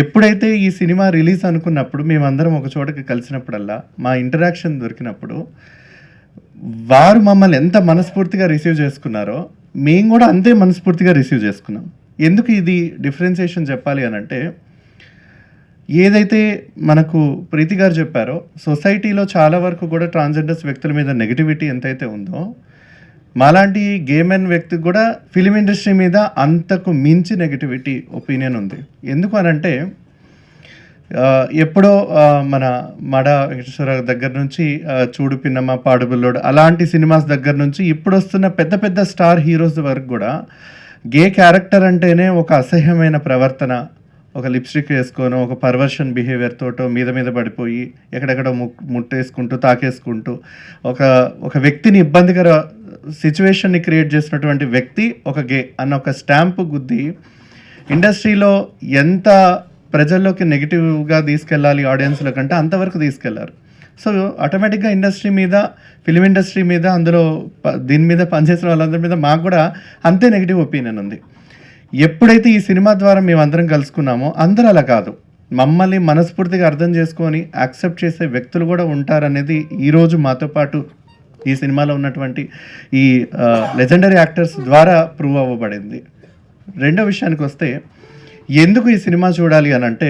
ఎప్పుడైతే ఈ సినిమా రిలీజ్ అనుకున్నప్పుడు మేమందరం ఒక చోటకి కలిసినప్పుడల్లా మా ఇంటరాక్షన్ దొరికినప్పుడు వారు మమ్మల్ని ఎంత మనస్ఫూర్తిగా రిసీవ్ చేసుకున్నారో మేము కూడా అంతే మనస్ఫూర్తిగా రిసీవ్ చేసుకున్నాం. ఎందుకు ఇది డిఫరెన్సియేషన్ చెప్పాలి అని అంటే, ఏదైతే మనకు ప్రీతి గారు చెప్పారో సొసైటీలో చాలా వరకు కూడా ట్రాన్స్జెండర్స్ వ్యక్తుల మీద నెగిటివిటీ ఎంతైతే ఉందో, మాలాంటి గే మెన్ వ్యక్తికి కూడా ఫిలిం ఇండస్ట్రీ మీద అంతకు మించి నెగిటివిటీ ఒపీనియన్ ఉంది. ఎందుకు అనంటే ఎప్పుడో మన మడ వెంకటేశ్వర దగ్గర నుంచి చూడు పిన్నమ్మ, పాడుబుల్లోడు అలాంటి సినిమాస్ దగ్గర నుంచి ఇప్పుడు వస్తున్న పెద్ద పెద్ద స్టార్ హీరోస్ వరకు కూడా గే క్యారెక్టర్ అంటేనే ఒక అసహ్యమైన ప్రవర్తన, ఒక లిప్స్టిక్ వేసుకొని ఒక పర్వర్షన్ బిహేవియర్ తోటో మీద పడిపోయి ఎక్కడెక్కడో ముట్టేసుకుంటూ తాకేసుకుంటూ ఒక వ్యక్తిని ఇబ్బందికర సిచ్యువేషన్ని క్రియేట్ చేసినటువంటి వ్యక్తి ఒక గే అన్న ఒక స్టాంపు గుద్ది ఇండస్ట్రీలో ఎంత ప్రజల్లోకి నెగిటివ్గా తీసుకెళ్ళాలి ఆడియన్స్లో కంటే అంతవరకు తీసుకెళ్లారు. సో ఆటోమేటిక్గా ఇండస్ట్రీ మీద, ఫిలిం ఇండస్ట్రీ మీద, అందులో దీని మీద పనిచేసిన వాళ్ళందరి మీద మాకు కూడా అంతే నెగిటివ్ ఒపీనియన్ ఉంది. ఎప్పుడైతే ఈ సినిమా ద్వారా మేమందరం కలుసుకున్నామో అందరూ అలా కాదు, మమ్మల్ని మనస్ఫూర్తిగా అర్థం చేసుకొని యాక్సెప్ట్ చేసే వ్యక్తులు కూడా ఉంటారనేది ఈరోజు మాతో పాటు ఈ సినిమాలో ఉన్నటువంటి ఈ లెజెండరీ యాక్టర్స్ ద్వారా ప్రూవ్ అవ్వబడింది. రెండో విషయానికి వస్తే, ఎందుకు ఈ సినిమా చూడాలి అని అంటే,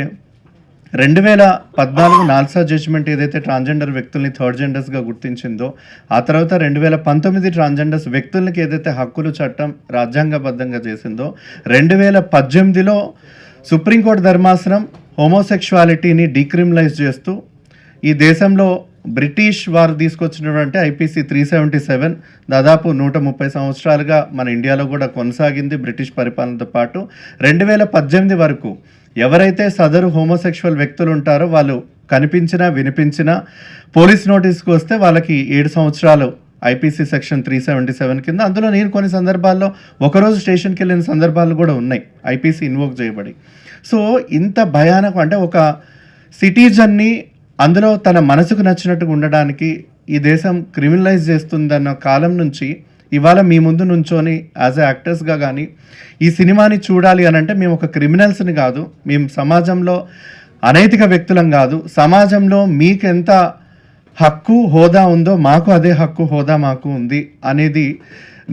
2014 నాల్సా జడ్జ్మెంట్ ఏదైతే ట్రాన్స్జెండర్ వ్యక్తుల్ని థర్డ్ జెండర్స్గా గుర్తించిందో, ఆ తర్వాత 2019 ట్రాన్స్జెండర్స్ వ్యక్తులకి ఏదైతే హక్కులు చట్టం రాజ్యాంగబద్ధంగా చేసిందో, 2018లో సుప్రీంకోర్టు ధర్మాసనం హోమోసెక్షువాలిటీని డీక్రిమినలైజ్ చేస్తూ ఈ దేశంలో బ్రిటిష్ వారు తీసుకొచ్చినటువంటి ఐపీసీ 377 దాదాపు 130 సంవత్సరాలుగా మన ఇండియాలో కూడా కొనసాగింది బ్రిటిష్ పరిపాలనతో పాటు. 2018 వరకు ఎవరైతే సదరు హోమోసెక్షువల్ వ్యక్తులు ఉంటారో వాళ్ళు కనిపించినా వినిపించినా పోలీస్ నోటీస్కి వస్తే వాళ్ళకి 7 సంవత్సరాలు ఐపీసీ సెక్షన్ 377 కింద. అందులో నేను కొన్ని సందర్భాల్లో ఒకరోజు స్టేషన్కి వెళ్ళిన సందర్భాలు కూడా ఉన్నాయి ఐపీసీ ఇన్వోక్ చేయబడి. సో ఇంత భయానకం, అంటే ఒక సిటిజన్ని అందులో తన మనసుకు నచ్చినట్టుగా ఉండడానికి ఈ దేశం క్రిమినలైజ్ చేస్తుందన్న కాలం నుంచి ఇవాళ మీ ముందు నుంచొని యాజ్ ఎ యాక్టర్స్గా కానీ ఈ సినిమాని చూడాలి అని అంటే మేము ఒక క్రిమినల్స్ని కాదు, మేము సమాజంలో అనైతిక వ్యక్తులం కాదు, సమాజంలో మీకు ఎంత హక్కు హోదా ఉందో మాకు అదే హక్కు హోదా మాకు ఉంది అనేది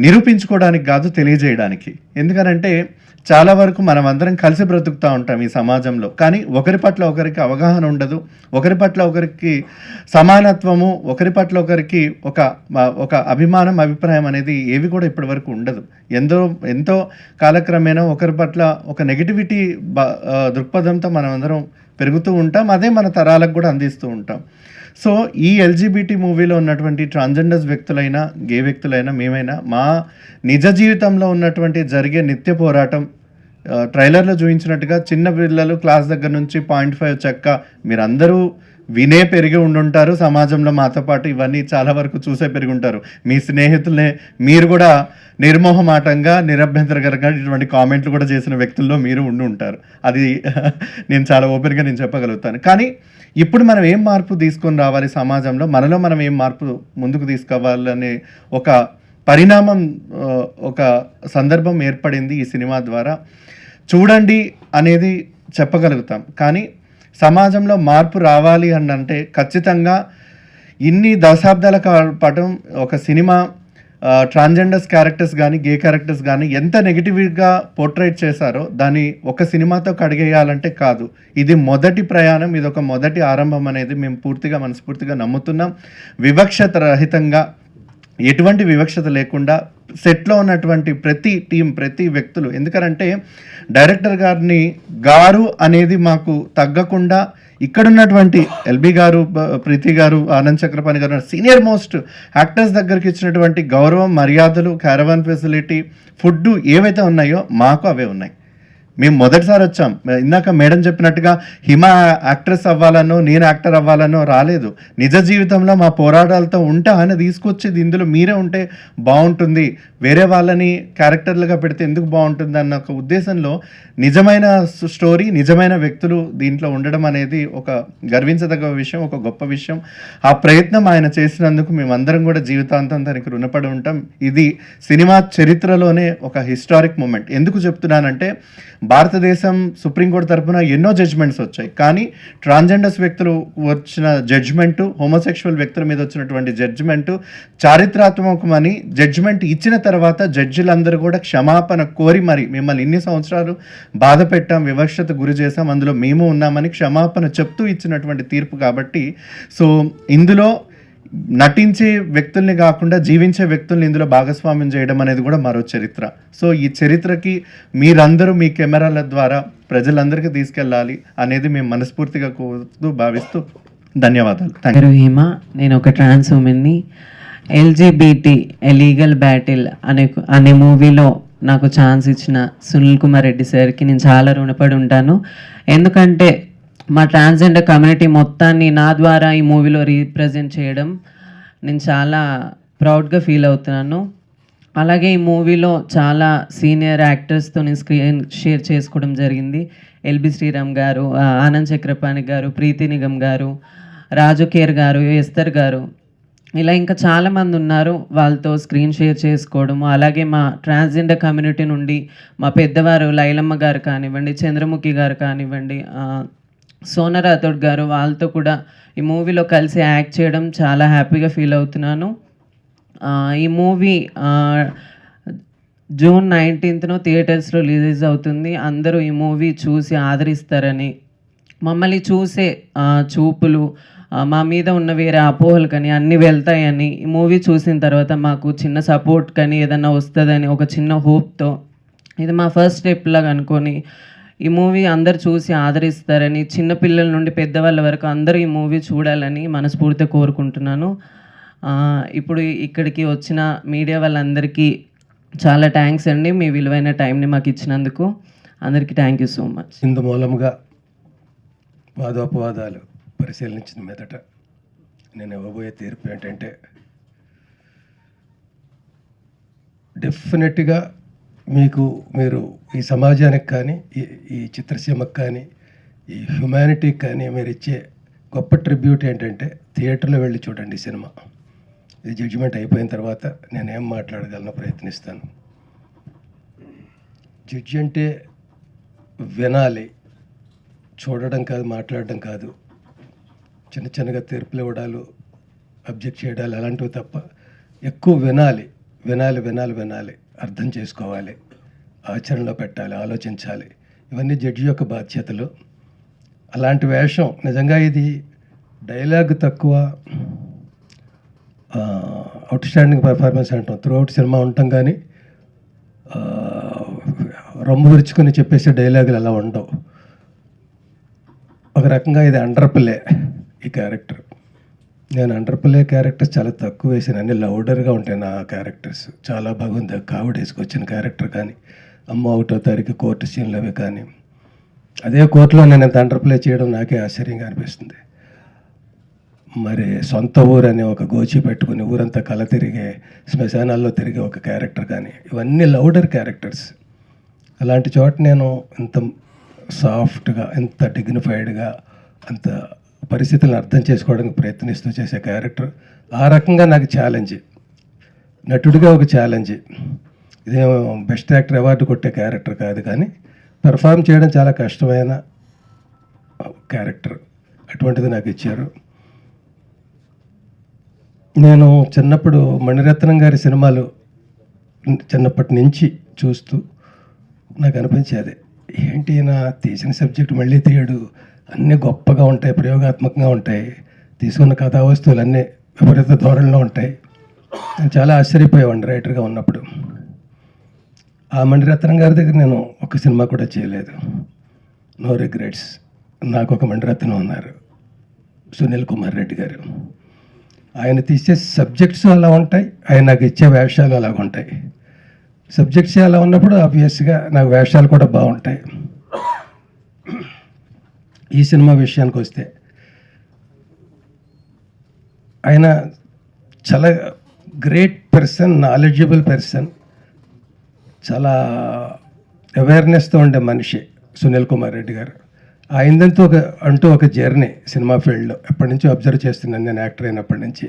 నిరూపించుకోవడానికి కాదు, తెలియజేయడానికి. ఎందుకనంటే చాలా వరకు మనం అందరం కలిసి బ్రతుకుతూ ఉంటాం ఈ సమాజంలో, కానీ ఒకరి పట్ల ఒకరికి అవగాహన ఉండదు, ఒకరి పట్ల ఒకరికి సమానత్వము, ఒకరి పట్ల ఒకరికి ఒక అభిమానం అభిప్రాయం అనేది ఏవి కూడా ఇప్పటి వరకు ఉండదు. ఎంతో కాలక్రమేణా ఒకరి పట్ల ఒక నెగిటివిటీ దృక్పథంతో మనం అందరం పెరుగుతూ ఉంటాం, అదే మన తరాలకు కూడా అందిస్తూ ఉంటాం. సో ఈ ఎల్జీబీటీ మూవీలో ఉన్నటువంటి ట్రాన్స్జెండర్స్ వ్యక్తులైనా గే వ్యక్తులైనా మేమైనా మా నిజ జీవితంలో ఉన్నటువంటి జరిగే నిత్య పోరాటం ట్రైలర్లో చూపించినట్టుగా చిన్న పిల్లలు క్లాస్ దగ్గర నుంచి 0.5 చెక్క మీరందరూ వినే పెరిగి ఉండుంటారు, సమాజంలో మాతో పాటు ఇవన్నీ చాలా వరకు చూసే పెరిగి ఉంటారు. మీ స్నేహితులనే మీరు కూడా నిర్మోహమాటంగా నిరభ్యంతరకరంగా ఇటువంటి కామెంట్లు కూడా చేసిన వ్యక్తుల్లో మీరు ఉండి ఉంటారు. అది నేను చాలా ఓపెన్గా నేను చెప్పగలుగుతాను. కానీ ఇప్పుడు మనం ఏం మార్పు తీసుకొని రావాలి సమాజంలో, మనలో మనం ఏం మార్పు ముందుకు తీసుకోవాలనే ఒక పరిణామం, ఒక సందర్భం ఏర్పడింది ఈ సినిమా ద్వారా. చూడండి అనేది చెప్పగలుగుతాం, కానీ సమాజంలో మార్పు రావాలి అని అంటే ఖచ్చితంగా ఇన్ని దశాబ్దాల పాటు ఒక సినిమా ట్రాన్స్జెండర్స్ క్యారెక్టర్స్ కానీ గే క్యారెక్టర్స్ కానీ ఎంత నెగిటివ్గా పోర్ట్రేట్ చేశారో దాన్ని ఒక సినిమాతో కడిగేయాలంటే కాదు. ఇది మొదటి ప్రయాణం, ఇది ఒక మొదటి ఆరంభం అనేది మేము పూర్తిగా మనస్ఫూర్తిగా నమ్ముతున్నాం. వివక్షత రహితంగా, ఎటువంటి వివక్షత లేకుండా సెట్లో ఉన్నటువంటి ప్రతి టీం, ప్రతి వ్యక్తులు, ఎందుకంటే డైరెక్టర్ గారిని గారు అనేది మాకు తగ్గకుండా ఇక్కడున్నటువంటి ఎల్బీ గారు, ప్రీతి గారు, ఆనంద్ చక్రపాణి గారు సీనియర్ మోస్ట్ యాక్టర్స్ దగ్గరికి ఇచ్చినటువంటి గౌరవం, మర్యాదలు, క్యారవాన్ ఫెసిలిటీ, ఫుడ్ ఏవైతే ఉన్నాయో మాకు అవే ఉన్నాయి. మేము మొదటిసారి వచ్చాం. ఇందాక మేడం చెప్పినట్టుగా హిమ యాక్ట్రెస్ అవ్వాలనో నేను యాక్టర్ అవ్వాలనో రాలేదు. నిజ జీవితంలో మా పోరాటాలతో ఉంటే ఆయన తీసుకొచ్చేది ఇందులో మీరే ఉంటే బాగుంటుంది, వేరే వాళ్ళని క్యారెక్టర్లుగా పెడితే ఎందుకు బాగుంటుంది అన్న ఒక ఉద్దేశంలో నిజమైన స్టోరీ, నిజమైన వ్యక్తులు దీంట్లో ఉండడం అనేది ఒక గర్వించదగ్గ విషయం, ఒక గొప్ప విషయం. ఆ ప్రయత్నం ఆయన చేసినందుకు మేమందరం కూడా జీవితాంతం దానికి రుణపడి ఉంటాం. ఇది సినిమా చరిత్రలోనే ఒక హిస్టారిక్ మూమెంట్. ఎందుకు చెప్తున్నానంటే భారతదేశం సుప్రీంకోర్టు తరఫున ఎన్నో జడ్జ్మెంట్స్ వచ్చాయి, కానీ ట్రాన్స్జెండర్స్ వ్యక్తులు వచ్చిన జడ్జ్మెంటు, హోమోసెక్షువల్ వ్యక్తుల మీద వచ్చినటువంటి జడ్జ్మెంటు చారిత్రాత్మకమని జడ్జ్మెంట్ ఇచ్చిన తర్వాత జడ్జిలందరూ కూడా క్షమాపణ కోరి మరి మిమ్మల్ని ఇన్ని సంవత్సరాలు బాధ పెట్టాం, వివక్షత గురి చేశాం, అందులో మేము ఉన్నామని క్షమాపణ చెప్తూ ఇచ్చినటువంటి తీర్పు. కాబట్టి సో ఇందులో నటించే వ్యక్తుల్ని కాకుండా జీవించే వ్యక్తుల్ని ఇందులో భాగస్వామ్యం చేయడం అనేది కూడా మరో చరిత్ర. సో ఈ చరిత్రకి మీరందరూ మీ కెమెరాల ద్వారా ప్రజలందరికీ తీసుకెళ్ళాలి అనేది మేము మనస్ఫూర్తిగా కోరుతూ భావిస్తూ ధన్యవాదాలు. పేరు హిమ, నేను ఒక ట్రాన్స్ ఉమెన్ని. ఎల్జీబీటీ లీగల్ బ్యాటిల్ అనే మూవీలో నాకు ఛాన్స్ ఇచ్చిన సునీల్ కుమార్ రెడ్డి సార్కి నేను చాలా రుణపడి ఉంటాను. ఎందుకంటే మా ట్రాన్స్జెండర్ కమ్యూనిటీ మొత్తాన్ని నా ద్వారా ఈ మూవీలో రీప్రజెంట్ చేయడం నేను చాలా ప్రౌడ్గా ఫీల్ అవుతున్నాను. అలాగే ఈ మూవీలో చాలా సీనియర్ యాక్టర్స్తో నేను స్క్రీన్ షేర్ చేసుకోవడం జరిగింది. ఎల్బి శ్రీరామ్ గారు, ఆనంద్ చక్రపాణి గారు, ప్రీతి నిగమ్ గారు, రాజు కేర్ గారు, ఎస్తర్ గారు, ఇలా ఇంకా చాలామంది ఉన్నారు. వాళ్ళతో స్క్రీన్ షేర్ చేసుకోవడము. అలాగే మా ట్రాన్స్జెండర్ కమ్యూనిటీ నుండి మా పెద్దవారు లైలమ్మ గారు కానివ్వండి, చంద్రముఖి గారు కానివ్వండి, సోనా రాథోడ్ గారు, వాళ్ళతో కూడా ఈ మూవీలో కలిసి యాక్ట్ చేయడం చాలా హ్యాపీగా ఫీల్ అవుతున్నాను. ఈ మూవీ జూన్ 19th థియేటర్స్లో రిలీజ్ అవుతుంది. అందరూ ఈ మూవీ చూసి ఆదరిస్తారని, మమ్మల్ని చూసే చూపులు, మా మీద ఉన్న వేరే అపోహలు కానీ అన్నీ వెళ్తాయని, ఈ మూవీ చూసిన తర్వాత మాకు చిన్న సపోర్ట్ కానీ ఏదన్నా వస్తుందని ఒక చిన్న హోప్తో ఇది మా ఫస్ట్ స్టెప్ లాగా అనుకొని ఈ మూవీ అందరు చూసి ఆదరిస్తారని, చిన్నపిల్లల నుండి పెద్దవాళ్ళ వరకు అందరూ ఈ మూవీ చూడాలని మనస్ఫూర్తిగా కోరుకుంటున్నాను. ఇప్పుడు ఇక్కడికి వచ్చిన మీడియా వాళ్ళందరికీ చాలా థ్యాంక్స్ అండి, మీ విలువైన టైంని మాకు ఇచ్చినందుకు. అందరికీ థ్యాంక్ యూ సో మచ్. ఇందు మూలముగా వాదోపవాదాలు పరిశీలించిన మీదట నేను ఇవ్వబోయే తీర్పు ఏంటంటే, డెఫినెట్గా మీరు ఈ సమాజానికి కానీ ఈ చిత్రసీమకు కానీ ఈ హ్యుమానిటీకి కానీ మీరు ఇచ్చే గొప్ప ట్రిబ్యూట్ ఏంటంటే థియేటర్లో వెళ్ళి చూడండి ఈ సినిమా. ఇది జడ్జిమెంట్ అయిపోయిన తర్వాత నేనేం మాట్లాడగలను ప్రయత్నిస్తాను. జడ్జి అంటే వినాలి, చూడడం కాదు, మాట్లాడడం కాదు. చిన్న చిన్నగా తీర్పులు ఇవ్వడాలు, అబ్జెక్ట్ చేయడాలు అలాంటివి తప్ప ఎక్కువ వినాలి, అర్థం చేసుకోవాలి, ఆచరణలో పెట్టాలి, ఆలోచించాలి. ఇవన్నీ జడ్జి యొక్క బాధ్యతలు. అలాంటి వేషం నిజంగా ఇది డైలాగ్ తక్కువ, అవుట్ స్టాండింగ్ పర్ఫార్మెన్స్ అంటాం. త్రూ అవుట్ సినిమా ఉంటాం కానీ రొమ్ము విరుచుకొని చెప్పేసే డైలాగులు అలా ఉండవు. ఒక రకంగా ఇది అండర్ ప్లే ఈ క్యారెక్టర్. నేను అండర్ ప్లే క్యారెక్టర్స్ చాలా తక్కువ వేసాను, అన్ని లౌడర్గా ఉంటాయి నా క్యారెక్టర్స్. చాలా బాగుంది. కావిడేసుకొచ్చిన క్యారెక్టర్ కానీ, అమ్మ 1వ తారీఖు కోర్టు సీన్లు అవి కానీ, అదే కోర్టులో నేను అంత అండర్ ప్లే చేయడం నాకే ఆశ్చర్యంగా అనిపిస్తుంది. మరి సొంత ఊరు అని ఒక గోచి పెట్టుకుని ఊరంతా కల తిరిగే, శ్మశానాల్లో తిరిగే ఒక క్యారెక్టర్ కానీ, ఇవన్నీ లౌడర్ క్యారెక్టర్స్. అలాంటి చోట నేను ఇంత సాఫ్ట్గా, ఎంత డిగ్నిఫైడ్గా, అంత పరిస్థితులను అర్థం చేసుకోవడానికి ప్రయత్నిస్తూ చేసే క్యారెక్టర్. ఆ రకంగా నాకు ఛాలెంజ్, నటుడిగా ఒక ఛాలెంజ్. ఇదేమో బెస్ట్ యాక్టర్ అవార్డు కొట్టే క్యారెక్టర్ కాదు, కానీ పెర్ఫామ్ చేయడం చాలా కష్టమైన క్యారెక్టర్. అటువంటిది నాకు ఇచ్చారు. నేను చిన్నప్పుడు మణిరత్నం గారి సినిమాలు చిన్నప్పటి నుంచి చూస్తూ నాకు అనిపించేది, ఏంటి నా తీసిన సబ్జెక్ట్ మళ్ళీ తీయడు, అన్నీ గొప్పగా ఉంటాయి, ప్రయోగాత్మకంగా ఉంటాయి, తీసుకున్న కథా వస్తువులు అన్నీ విపరీత ధోరణిలో ఉంటాయి. నేను చాలా ఆశ్చర్యపోయేవాడిని రైటర్గా ఉన్నప్పుడు. ఆ మణిరత్నం గారి దగ్గర నేను ఒక సినిమా కూడా చేయలేదు. No regrets. నాకు ఒక మణిరత్నం ఉన్నారు, సునీల్ కుమార్ రెడ్డి గారు. ఆయన తీసే సబ్జెక్ట్స్ అలా ఉంటాయి, ఆయన నాకు ఇచ్చే వేషాలు అలాగ ఉంటాయి. సబ్జెక్ట్స్ అలా ఉన్నప్పుడు ఆబ్వియస్గా నాకు వేషాలు కూడా బాగుంటాయి. ఈ సినిమా విషయానికి వస్తే ఆయన చాలా గ్రేట్ పర్సన్, నాలెడ్జబుల్ పర్సన్, చాలా అవేర్నెస్తో ఉండే మనిషి సునీల్ కుమార్ రెడ్డి గారు. ఆయనదంతా ఒక జర్నీ సినిమా ఫీల్డ్లో ఎప్పటి నుంచో అబ్జర్వ్ చేస్తున్నాను నేను, యాక్టర్ అయినప్పటి నుంచి.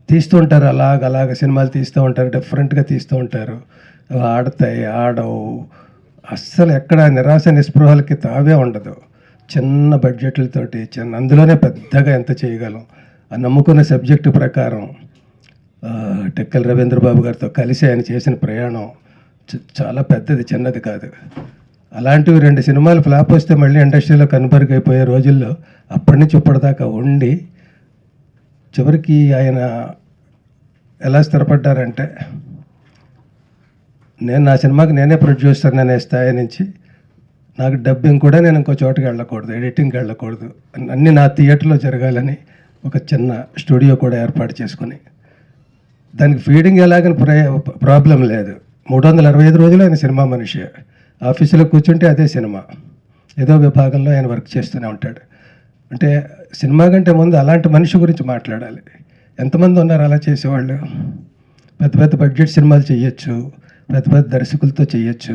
తీస్తూ ఉంటారు, అలాగ సినిమాలు తీస్తూ ఉంటారు, డిఫరెంట్గా తీస్తూ ఉంటారు. ఆడతాయి, ఆడవు, అస్సలు ఎక్కడ నిరాశ నిస్పృహలకి తావే ఉండదు. చిన్న బడ్జెట్లతోటి అందులోనే పెద్దగా ఎంత చేయగలం. ఆ నమ్ముకున్న సబ్జెక్టు ప్రకారం టెక్కల రవీంద్రబాబు గారితో కలిసి ఆయన చేసిన ప్రయాణం చాలా పెద్దది, చిన్నది కాదు. అలాంటివి 2 సినిమాలు ఫ్లాప్ వస్తే మళ్ళీ ఇండస్ట్రీలో కనుమరుగైపోయే రోజుల్లో అప్పటి నుంచి ఇప్పటిదాకా ఉండి చివరికి ఆయన ఎలా స్థిరపడ్డారంటే, నేను నా సినిమాకి నేనే ప్రొడ్యూసర్ అనే స్థాయి నుంచి నాకు డబ్బింగ్ కూడా నేను ఇంకో చోటుకి వెళ్ళకూడదు, ఎడిటింగ్కి వెళ్ళకూడదు, అన్నీ నా థియేటర్లో జరగాలని ఒక చిన్న స్టూడియో కూడా ఏర్పాటు చేసుకుని, దానికి ఫీడింగ్ ఎలాగని ప్రాబ్లం లేదు. 365 రోజులు ఆయన సినిమా మనిషి. ఆఫీసులో కూర్చుంటే అదే సినిమా, ఏదో విభాగంలో ఆయన వర్క్ చేస్తూనే ఉంటాడు. అంటే సినిమా కంటే ముందు అలాంటి మనిషి గురించి మాట్లాడాలి. ఎంతమంది ఉన్నారు అలా చేసేవాళ్ళు? పెద్ద పెద్ద బడ్జెట్ సినిమాలు చేయొచ్చు, పెద్ద పెద్ద దర్శకులతో చేయొచ్చు.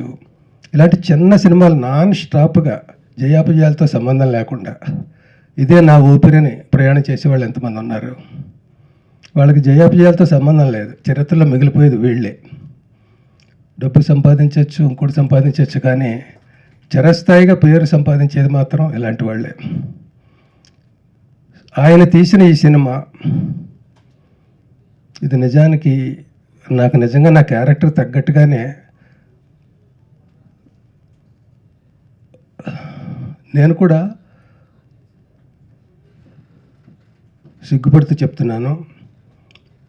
ఇలాంటి చిన్న సినిమాలు నాన్ స్టాప్గా జయాపజయాలతో సంబంధం లేకుండా ఇదే నా ఊపిరిని ప్రయాణం చేసేవాళ్ళు ఎంతమంది ఉన్నారు? వాళ్ళకి జయాపజయాలతో సంబంధం లేదు, చరిత్రలో మిగిలిపోయేది వీళ్ళే. డబ్బు సంపాదించవచ్చు, ఇంకోటి సంపాదించవచ్చు, కానీ చిరస్థాయిగా పేరు సంపాదించేది మాత్రం ఇలాంటి వాళ్ళే. ఆయన తీసిన ఈ సినిమా ఇది నిజానికి నాకు నిజంగా నా క్యారెక్టర్ తగ్గట్టుగానే నేను కూడా సిగ్గుపడుతూ చెప్తున్నాను.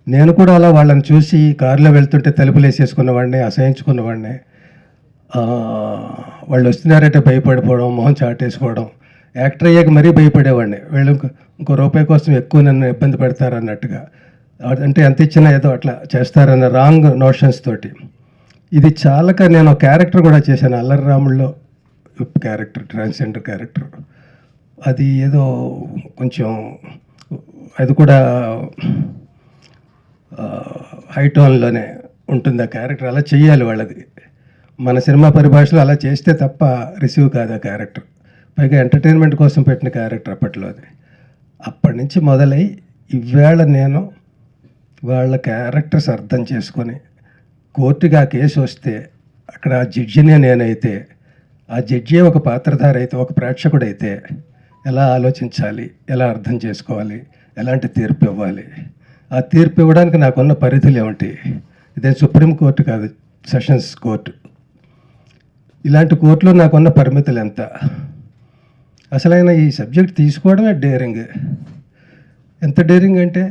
నేను కూడా అలా వాళ్ళని చూసి కారులో వెళ్తుంటే తలుపులు వేసేసుకున్నవాడిని, అసహించుకున్నవాడిని. వాళ్ళు వస్తున్నారంటే భయపడిపోవడం, మొహం చాటేసుకోవడం. యాక్టర్ అయ్యాక మరీ భయపడేవాడిని, వీళ్ళు ఇంకో రూపాయి కోసం ఎక్కువ నన్ను ఇబ్బంది పెడతారన్నట్టుగా, అంటే ఎంత ఇచ్చినా ఏదో అట్లా చేస్తారన్న రాంగ్ నోషన్స్ తోటి. ఇది చాలక నేను ఒక క్యారెక్టర్ కూడా చేశాను, అల్లరి రాముల్లో క్యారెక్టర్, ట్రాన్స్జెండర్ క్యారెక్టర్. అది ఏదో కొంచెం అది కూడా హై టోన్లోనే ఉంటుంది ఆ క్యారెక్టర్. అలా చెయ్యాలి వాళ్ళది. మన సినిమా పరిభాషలో అలా చేస్తే తప్ప రిసీవ్ కాదు ఆ క్యారెక్టర్. పైగా ఎంటర్టైన్మెంట్ కోసం పెట్టిన క్యారెక్టర్ అప్పట్లో అది. అప్పటి నుంచి మొదలై ఇవాళ నేను వాళ్ళ క్యారెక్టర్స్ అర్థం చేసుకొని కోర్టుగా ఆ కేసు వస్తే అక్కడ ఆ జడ్జినే నేనైతే, ఆ జడ్జి ఒక పాత్రధారి అయితే, ఒక ప్రేక్షకుడైతే ఎలా ఆలోచించాలి, ఎలా అర్థం చేసుకోవాలి, ఎలాంటి తీర్పు ఇవ్వాలి, ఆ తీర్పు ఇవ్వడానికి నాకున్న పరిధులు ఏమిటి. ఇదే సుప్రీం కోర్టు కాదు, సెషన్స్ కోర్టు. ఇలాంటి కోర్టులో నాకున్న పరిమితులు ఎంత. అసలైన ఈ సబ్జెక్ట్ తీసుకోవడమే డేరింగ్. ఎంత డేరింగ్ అంటే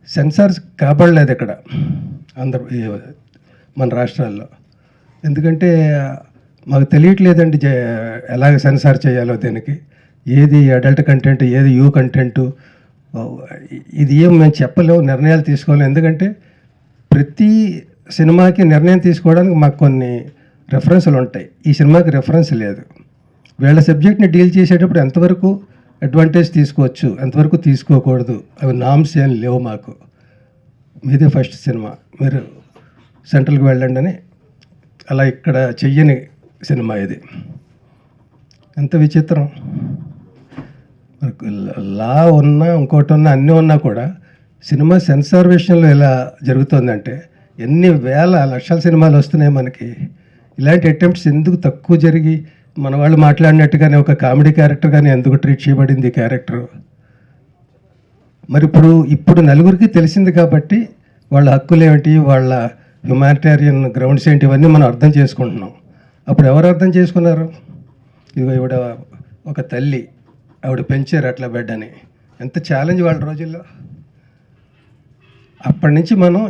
సెన్సార్స్ కాపాడలేదు ఇక్కడ మన రాష్ట్రాల్లో. ఎందుకంటే మాకు తెలియట్లేదండి ఎలాగ సెన్సార్ చేయాలో దీనికి. ఏది అడల్ట్ కంటెంట్, ఏది యూ కంటెంటు, ఇది ఏం మేము చెప్పలేము, నిర్ణయాలు తీసుకోలేము. ఎందుకంటే ప్రతి సినిమాకి నిర్ణయం తీసుకోవడానికి మాకు కొన్ని రెఫరెన్స్లు ఉంటాయి. ఈ సినిమాకి రెఫరెన్స్ లేదు. వీళ్ళ సబ్జెక్ట్ని డీల్ చేసేటప్పుడు ఎంతవరకు అడ్వాంటేజ్ తీసుకోవచ్చు, ఎంతవరకు తీసుకోకూడదు, అవి నామ్స్ ఏం లేవు మాకు. మీదే ఫస్ట్ సినిమా, మీరు సెంట్రల్కి వెళ్ళండి అని అలా ఇక్కడ చెయ్యని సినిమా ఇది. ఎంత విచిత్రం. లా ఉన్నా ఇంకోటి ఉన్నా అన్నీ ఉన్నా కూడా సినిమా సెన్సార్ విషయంలో ఎలా జరుగుతుందంటే ఎన్ని వేల లక్షల సినిమాలు వస్తున్నాయి మనకి. ఇలాంటి అటెంప్ట్స్ ఎందుకు తక్కువ జరిగి మన వాళ్ళు మాట్లాడినట్టుగానే ఒక కామెడీ క్యారెక్టర్ కానీ ఎందుకు ట్రీట్ చేయబడింది ఈ క్యారెక్టర్. మరి ఇప్పుడు నలుగురికి తెలిసింది కాబట్టి వాళ్ళ హక్కులు ఏమిటి, వాళ్ళ హ్యుమానిటేరియన్ గ్రౌండ్స్ ఏంటి, ఇవన్నీ మనం అర్థం చేసుకుంటున్నాం. అప్పుడు ఎవరు అర్థం చేసుకున్నారు? ఇదిగో ఇవిడ ఒక తల్లి, ఆవిడ పెంచారు అట్లా బిడ్డని. ఎంత ఛాలెంజ్ వాళ్ళ రోజుల్లో. అప్పటి నుంచి మనం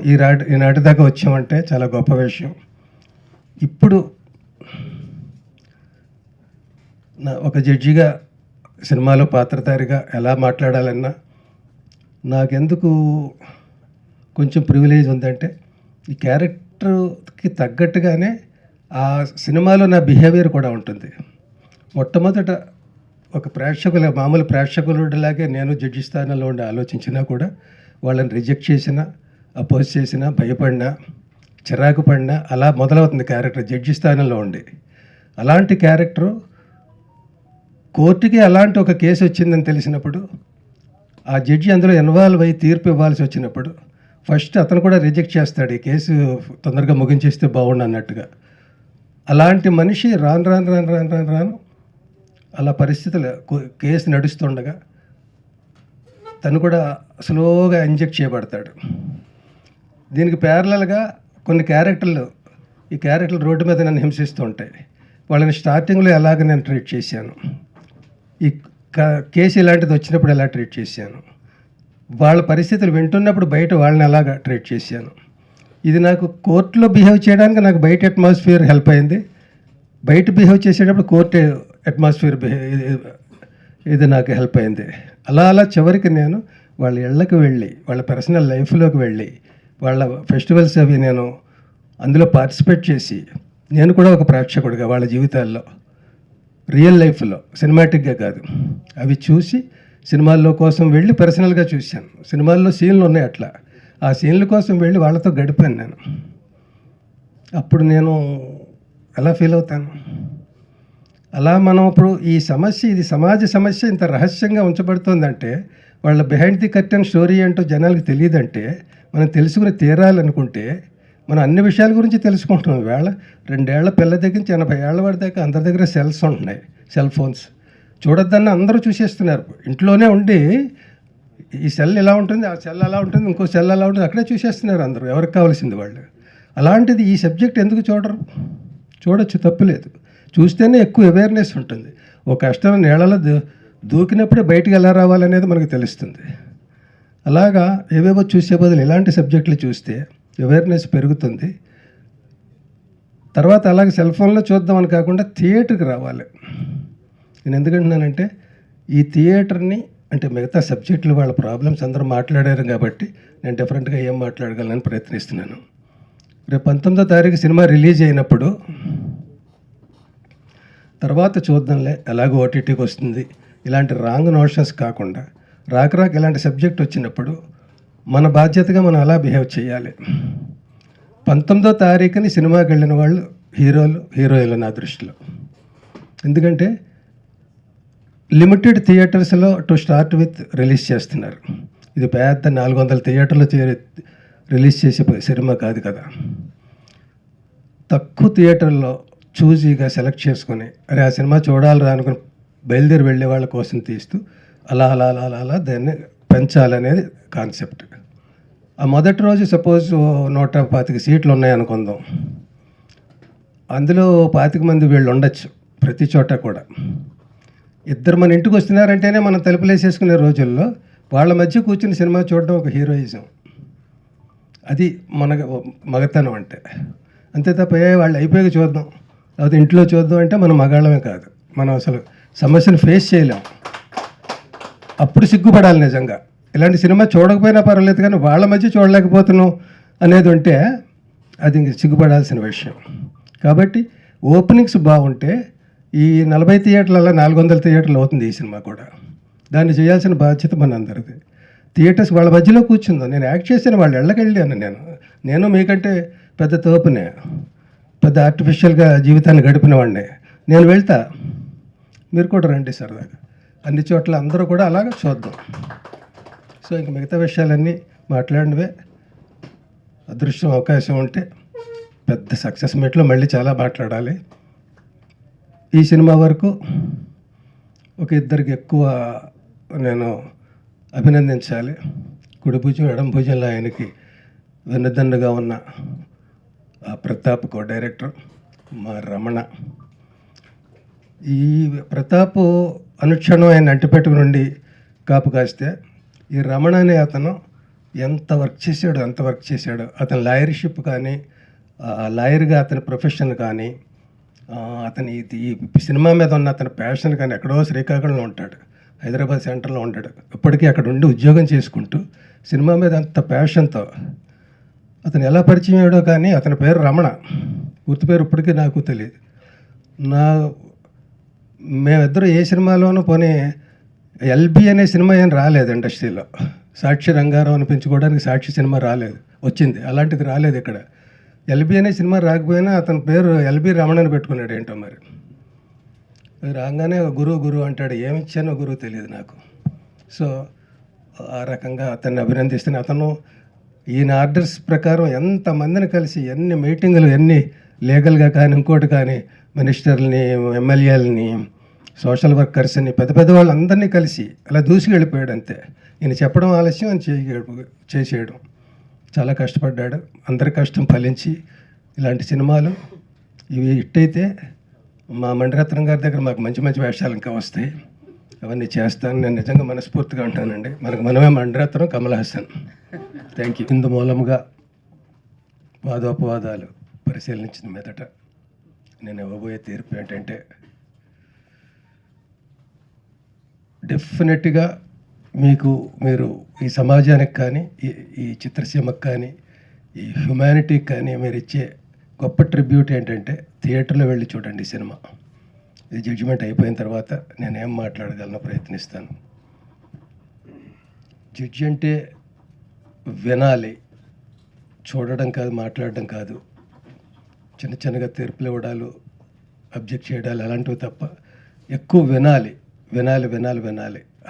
ఈనాటి దాకా వచ్చామంటే చాలా గొప్ప విషయం. ఇప్పుడు ఒక జడ్జిగా సినిమాలో పాత్రధారిగా ఎలా మాట్లాడాలన్నా నాకెందుకు కొంచెం ప్రివిలేజ్ ఉందంటే ఈ క్యారెక్టర్కి తగ్గట్టుగానే ఆ సినిమాలో నా బిహేవియర్ కూడా ఉంటుంది. మొట్టమొదట ఒక మామూలు ప్రేక్షకుడిలాగే నేను జడ్జి స్థానంలో ఉండి ఆలోచించినా కూడా వాళ్ళని రిజెక్ట్ చేసినా, అపోజ్ చేసినా, భయపడినా, చిరాకు పడినా అలా మొదలవుతుంది క్యారెక్టర్ జడ్జి స్థానంలో ఉండి. అలాంటి క్యారెక్టరు కోర్టుకి అలాంటి ఒక కేసు వచ్చిందని తెలిసినప్పుడు, ఆ జడ్జి అందులో ఇన్వాల్వ్ అయ్యి తీర్పు ఇవ్వాల్సి వచ్చినప్పుడు ఫస్ట్ అతను కూడా రిజెక్ట్ చేస్తాడు, ఈ కేసు తొందరగా ముగించేస్తే బాగుండు అన్నట్టుగా. అలాంటి మనిషి రాను అలా పరిస్థితులు కేసు నడుస్తుండగా తను కూడా స్లోగా ఇంజెక్ట్ చేయబడతాడు. దీనికి ప్యారలల్గా కొన్ని క్యారెక్టర్లు, ఈ క్యారెక్టర్లు రోడ్డు మీద నన్ను హింసిస్తూ ఉంటాయి. వాళ్ళని స్టార్టింగ్లో ఎలాగ నేను ట్రీట్ చేశాను, ఈ కేసు ఇలాంటిది వచ్చినప్పుడు ఎలా ట్రీట్ చేశాను, వాళ్ళ పరిస్థితులు వింటున్నప్పుడు బయట వాళ్ళని ఎలాగ ట్రీట్ చేశాను. ఇది నాకు కోర్టులో బిహేవ్ చేయడానికి నాకు బయట అట్మాస్ఫియర్ హెల్ప్ అయింది. బయట బిహేవ్ చేసేటప్పుడు కోర్టు అట్మాస్ఫియర్ ఇది నాకు హెల్ప్ అయింది. అలా చివరికి నేను వాళ్ళ ఇళ్ళకి వెళ్ళి, వాళ్ళ పర్సనల్ లైఫ్లోకి వెళ్ళి, వాళ్ళ ఫెస్టివల్స్ అవి నేను అందులో పార్టిసిపేట్ చేసి, నేను కూడా ఒక ప్రేక్షకుడిగా వాళ్ళ జీవితాల్లో రియల్ లైఫ్లో సినిమాటిక్గా కాదు అవి చూసి సినిమాల్లో కోసం వెళ్ళి పర్సనల్గా చూశాను. సినిమాల్లో సీన్లు ఉన్నాయి, అట్లా ఆ సీన్ల కోసం వెళ్ళి వాళ్ళతో గడిపాను నేను. అప్పుడు నేను ఎలా ఫీల్ అవుతాను. అలా మనం ఇప్పుడు ఈ సమస్య, ఇది సమాజ సమస్య ఇంత రహస్యంగా ఉంచబడుతుందంటే, వాళ్ళ బిహైండ్ ది కర్టెన్ స్టోరీ ఏంటో జనాలకు తెలియదంటే, మనం తెలుసుకుని తీరాలనుకుంటే మనం అన్ని విషయాల గురించి తెలుసుకుంటున్నాం. వేళ 2 ఏళ్ల పిల్ల దగ్గర నుంచి 80 ఏళ్ల వాడి దాకా అందరి దగ్గర సెల్స్ ఉంటున్నాయి, సెల్ ఫోన్స్. చూడొద్దన్న అందరూ చూసేస్తున్నారు. ఇంట్లోనే ఉండి ఈ సెల్ ఎలా ఉంటుంది, ఆ సెల్ అలా ఉంటుంది, ఇంకో సెల్ అలా ఉంటుంది, అక్కడే చూసేస్తున్నారు అందరూ, ఎవరికి కావాల్సింది వాళ్ళు. అలాంటిది ఈ సబ్జెక్ట్ ఎందుకు చూడరు? చూడొచ్చు, తప్పులేదు. చూస్తేనే ఎక్కువ అవేర్నెస్ ఉంటుంది. ఒక కష్టం నీళ్ళలో దూకినప్పుడే బయటికి ఎలా రావాలనేది మనకు తెలుస్తుంది. అలాగా ఏవేవో చూసే బదులు ఇలాంటి సబ్జెక్టులు చూస్తే అవేర్నెస్ పెరుగుతుంది. తర్వాత అలాగే సెల్ ఫోన్లో చూద్దామని కాకుండా థియేటర్కి రావాలి. నేను ఎందుకంటున్నానంటే ఈ థియేటర్ని, అంటే మిగతా సబ్జెక్టులు వాళ్ళ ప్రాబ్లమ్స్ అందరూ మాట్లాడారు కాబట్టి నేను డిఫరెంట్గా ఏం మాట్లాడగలనని ప్రయత్నిస్తున్నాను. రేపు 19వ తారీఖు సినిమా రిలీజ్ అయినప్పుడు తర్వాత చూద్దాంలే ఎలాగో ఓటీటీకి వస్తుంది ఇలాంటి రాంగ్ నోషన్స్ కాకుండా రాక ఇలాంటి సబ్జెక్ట్ వచ్చినప్పుడు మన బాధ్యతగా మనం అలా బిహేవ్ చేయాలి. 19వ తారీఖుని సినిమాకి వెళ్ళిన వాళ్ళు హీరోయిన్లు నా దృష్టిలో. ఎందుకంటే లిమిటెడ్ థియేటర్స్లో టు స్టార్ట్ విత్ రిలీజ్ చేస్తున్నారు. ఇది పెద్ద 400 థియేటర్లు రిలీజ్ చేసే సినిమా కాదు కదా. తక్కువ థియేటర్లో చూజీగా సెలెక్ట్ చేసుకొని అరే ఆ సినిమా చూడాలి అనుకుని బయలుదేరి వెళ్ళే వాళ్ళ కోసం తీస్తూ అలా అలా అలా అలా అలా దాన్ని పెంచాలనేది కాన్సెప్ట్. ఆ మొదటి రోజు సపోజ్ 125 సీట్లు ఉన్నాయనుకుందాం, అందులో 25 మంది వీళ్ళు ఉండొచ్చు ప్రతి చోట కూడా. ఇద్దరు మన ఇంటికి వస్తున్నారంటేనే మనం తలుపులేసేసుకునే రోజుల్లో వాళ్ళ మధ్య కూర్చుని సినిమా చూడడం ఒక హీరోయిజం. అది మన మగతనం అంటే. అంతే తప్ప వాళ్ళు అయిపోయాక చూద్దాం లేకపోతే ఇంట్లో చూద్దాం అంటే మనం మగాళ్ళమే కాదు, మనం అసలు సమస్యను ఫేస్ చేయలేం. అప్పుడు సిగ్గుపడాలి నిజంగా. ఇలాంటి సినిమా చూడకపోయినా పర్వాలేదు కానీ వాళ్ళ మధ్య చూడలేకపోతున్నాం అనేది ఉంటే అది ఇంక సిగ్గుపడాల్సిన విషయం. కాబట్టి ఓపెనింగ్స్ బాగుంటే ఈ 40 థియేటర్లలో 400 థియేటర్లు అవుతుంది ఈ సినిమా కూడా. దాన్ని చేయాల్సిన బాధ్యత మన అందరిది. థియేటర్స్ వాళ్ళ మధ్యలో కూర్చుందాం. నేను యాక్ట్ చేసిన వాళ్ళు వెళ్ళకెళ్ళాను. నేను మీకంటే పెద్ద తోపునే, పెద్ద ఆర్టిఫిషియల్గా జీవితాన్ని గడిపిన వాడిని. నేను వెళ్తా, మీరు కూడా రండి సరదాగా. అన్ని చోట్ల అందరూ కూడా అలాగే చూద్దాం. సో ఇంక మిగతా విషయాలన్నీ మాట్లాడినవే. అదృష్టం అవకాశం ఉంటే పెద్ద సక్సెస్ మీట్లో మళ్ళీ చాలా మాట్లాడాలి. ఈ సినిమా వరకు ఒక ఇద్దరికి ఎక్కువ నేను అభినందించాలి. కుడి భుజం ఎడం భుజంలో ఆయనకి వెన్నుదన్నుగా ఉన్న ప్రతాప్ కో డైరెక్టర్ మా రమణ. ఈ ప్రతాప్ అనుక్షణం ఆయన అంటిపెట్టుకుని నుండి కాపు కాస్తే ఈ రమణ అనే అతను ఎంత వర్క్ చేశాడు. అతని లాయర్షిప్ కానీ, లాయర్గా అతని ప్రొఫెషన్ కానీ, అతని ఈ సినిమా మీద ఉన్న అతని ప్యాషన్ కానీ ఎక్కడో శ్రీకాకుళంలో ఉంటాడు, హైదరాబాద్ సెంటర్లో ఉంటాడు. ఇప్పటికీ అక్కడ ఉండి ఉద్యోగం చేసుకుంటూ సినిమా మీద అంత ప్యాషన్తో అతను ఎలా పరిచయం అయ్యాడో కానీ అతని పేరు రమణ. పూర్తి పేరు ఇప్పటికీ నాకు తెలియదు. మేమిద్దరూ ఏ సినిమాలోనూ పోనీ ఎల్బి అనే సినిమా ఏం రాలేదు ఇండస్ట్రీలో. సాక్షి రంగారావు అనిపించుకోవడానికి సాక్షి సినిమా రాలేదు, వచ్చింది. అలాంటిది రాలేదు ఇక్కడ. ఎల్బి అనే సినిమా రాకపోయినా అతని పేరు ఎల్బి రమణని పెట్టుకున్నాడు. ఏంటో మరి రాగానే గురువు అంటాడు. ఏమిచ్చానో గురువు తెలియదు నాకు. సో ఆ రకంగా అతన్ని అభినందిస్తున్న అతను ఈయన ఆర్డర్స్ ప్రకారం ఎంతమందిని కలిసి ఎన్ని మీటింగులు, ఎన్ని లీగల్గా కానీ ఇంకోటి కానీ మినిస్టర్లని, ఎమ్మెల్యేలని, సోషల్ వర్కర్స్ని, పెద్ద వాళ్ళందరినీ కలిసి అలా దూసుకెళ్ళిపోయాడు. అంతే. ఈయన చెప్పడం ఆలస్యం అని చేసేయడం. చాలా కష్టపడ్డాడు. అందరి కష్టం ఫలించి ఇలాంటి సినిమాలు ఇవి హిట్ అయితే మా మణిరత్నం గారి దగ్గర మాకు మంచి మంచి వేషాలు ఇంకా వస్తాయి. అవన్నీ చేస్తాను. నేను నిజంగా మనస్ఫూర్తిగా ఉంటానండి. మనమే మణిరత్నం, కమల్ హాసన్. Thank you. ఇందు మూలంగా వాదోపవాదాలు పరిశీలించిన మీదట నేను ఇవ్వబోయే తీర్పు ఏంటంటే, డెఫినెట్గా మీరు ఈ సమాజానికి కానీ, ఈ చిత్రసీమకు కానీ, ఈ హ్యుమానిటీకి కానీ మీరు ఇచ్చే గొప్ప ట్రిబ్యూట్ ఏంటంటే థియేటర్లో వెళ్ళి చూడండి సినిమా. ఇది జడ్జిమెంట్ అయిపోయిన తర్వాత నేనేం మాట్లాడగలను ప్రయత్నిస్తాను. జడ్జి అంటే వినాలి, చూడడం కాదు, మాట్లాడడం కాదు. చిన్నగా తీర్పులు ఇవ్వడాలు, అబ్జెక్ట్ చేయడాలు అలాంటివి తప్ప ఎక్కువ వినాలి,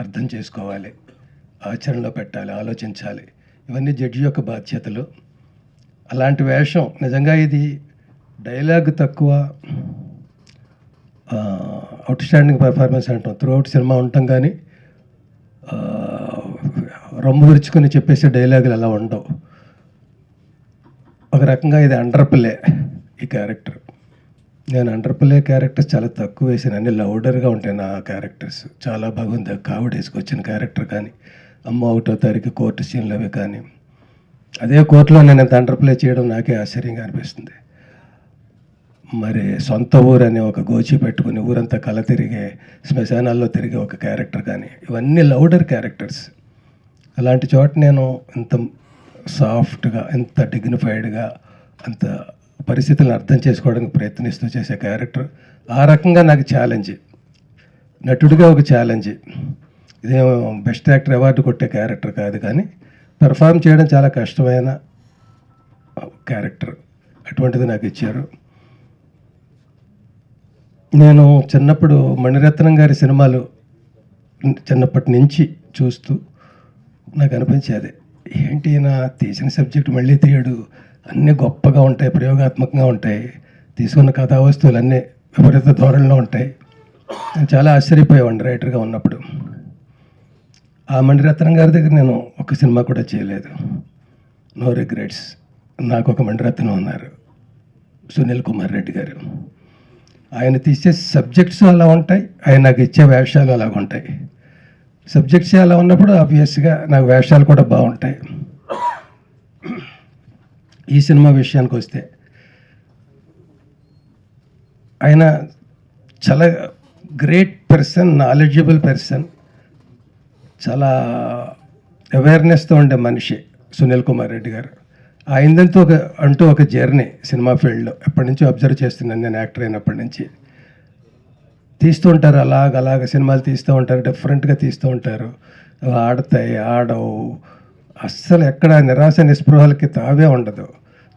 అర్థం చేసుకోవాలి, ఆచరణలో పెట్టాలి, ఆలోచించాలి. ఇవన్నీ జడ్జి యొక్క బాధ్యతలు. అలాంటి వేషం నిజంగా ఇది డైలాగ్ తక్కువ, అవుట్ స్టాండింగ్ పర్ఫార్మెన్స్ అంటాం. త్రూ అవుట్ సినిమా ఉంటాం కానీ రొమ్ము విరుచుకొని చెప్పేసే డైలాగులు అలా ఉండవు. ఒక రకంగా ఇది అండర్ ప్లే ఈ క్యారెక్టర్. నేను అండర్ ప్లే క్యారెక్టర్స్ చాలా తక్కువ వేసాను. అన్ని లౌడర్గా ఉంటాయి నా క్యారెక్టర్స్. చాలా బాగుంది. కావిడ వేసుకొచ్చిన క్యారెక్టర్ కానీ, అమ్మ 1వ తారీఖు కోర్టు సీన్లు అవి కానీ, అదే కోర్టులో నేను అంత అండర్ ప్లే చేయడం నాకే ఆశ్చర్యంగా అనిపిస్తుంది. మరి సొంత ఊరు అనే ఒక గోచి పెట్టుకుని ఊరంతా కల తిరిగే, శ్మశానాల్లో తిరిగే ఒక క్యారెక్టర్ కానీ, ఇవన్నీ లౌడర్ క్యారెక్టర్స్. అలాంటి చోట నేను ఇంత సాఫ్ట్గా, ఎంత డిగ్నిఫైడ్గా, అంత పరిస్థితులను అర్థం చేసుకోవడానికి ప్రయత్నిస్తూ చేసే క్యారెక్టర్. ఆ రకంగా నాకు ఛాలెంజ్, నటుడిగా ఒక ఛాలెంజ్. ఇదేమో బెస్ట్ యాక్టర్ అవార్డు కొట్టే క్యారెక్టర్ కాదు, కానీ పెర్ఫామ్ చేయడం చాలా కష్టమైన క్యారెక్టర్. అటువంటిది నాకు ఇచ్చారు. నేను చిన్నప్పుడు మణిరత్నం గారి సినిమాలు చిన్నప్పటి నుంచి చూస్తూ నాకు అనిపించేది, ఏంటి నా తీసిన సబ్జెక్ట్ మళ్ళీ తీయడు, అన్నీ గొప్పగా ఉంటాయి, ప్రయోగాత్మకంగా ఉంటాయి, తీసుకున్న కథా వస్తువులు అన్నీ విపరీత ధోరణిలో ఉంటాయి. నేను చాలా ఆశ్చర్యపోయేవాడిని రైటర్గా ఉన్నప్పుడు. ఆ మణిరత్నం గారి దగ్గర నేను ఒక సినిమా కూడా చేయలేదు. No regrets. నాకు ఒక మణిరత్నం ఉన్నారు, సునీల్ కుమార్ రెడ్డి గారు. ఆయన తీసే సబ్జెక్ట్స్ అలా ఉంటాయి, ఆయన నాకు ఇచ్చే వేషాలు అలాగ ఉంటాయి. సబ్జెక్ట్స్ అలా ఉన్నప్పుడు ఆబ్వియస్గా నాకు వేషాలు కూడా బాగుంటాయి. ఈ సినిమా విషయానికి వస్తే ఆయన చాలా గ్రేట్ పర్సన్, నాలెడ్జబుల్ పర్సన్, చాలా అవేర్నెస్తో ఉండే మనిషి సునీల్ కుమార్ రెడ్డి గారు. ఆయనతో ఒక జర్నీ సినిమా ఫీల్డ్లో ఎప్పటి నుంచో అబ్జర్వ్ చేస్తున్నాను నేను, యాక్టర్ అయినప్పటి నుంచి. తీస్తూ ఉంటారు, అలాగ సినిమాలు తీస్తూ ఉంటారు, డిఫరెంట్గా తీస్తూ ఉంటారు, ఆడతాయి, ఆడవు, అస్సలు ఎక్కడ నిరాశ నిస్పృహలకి తావే ఉండదు.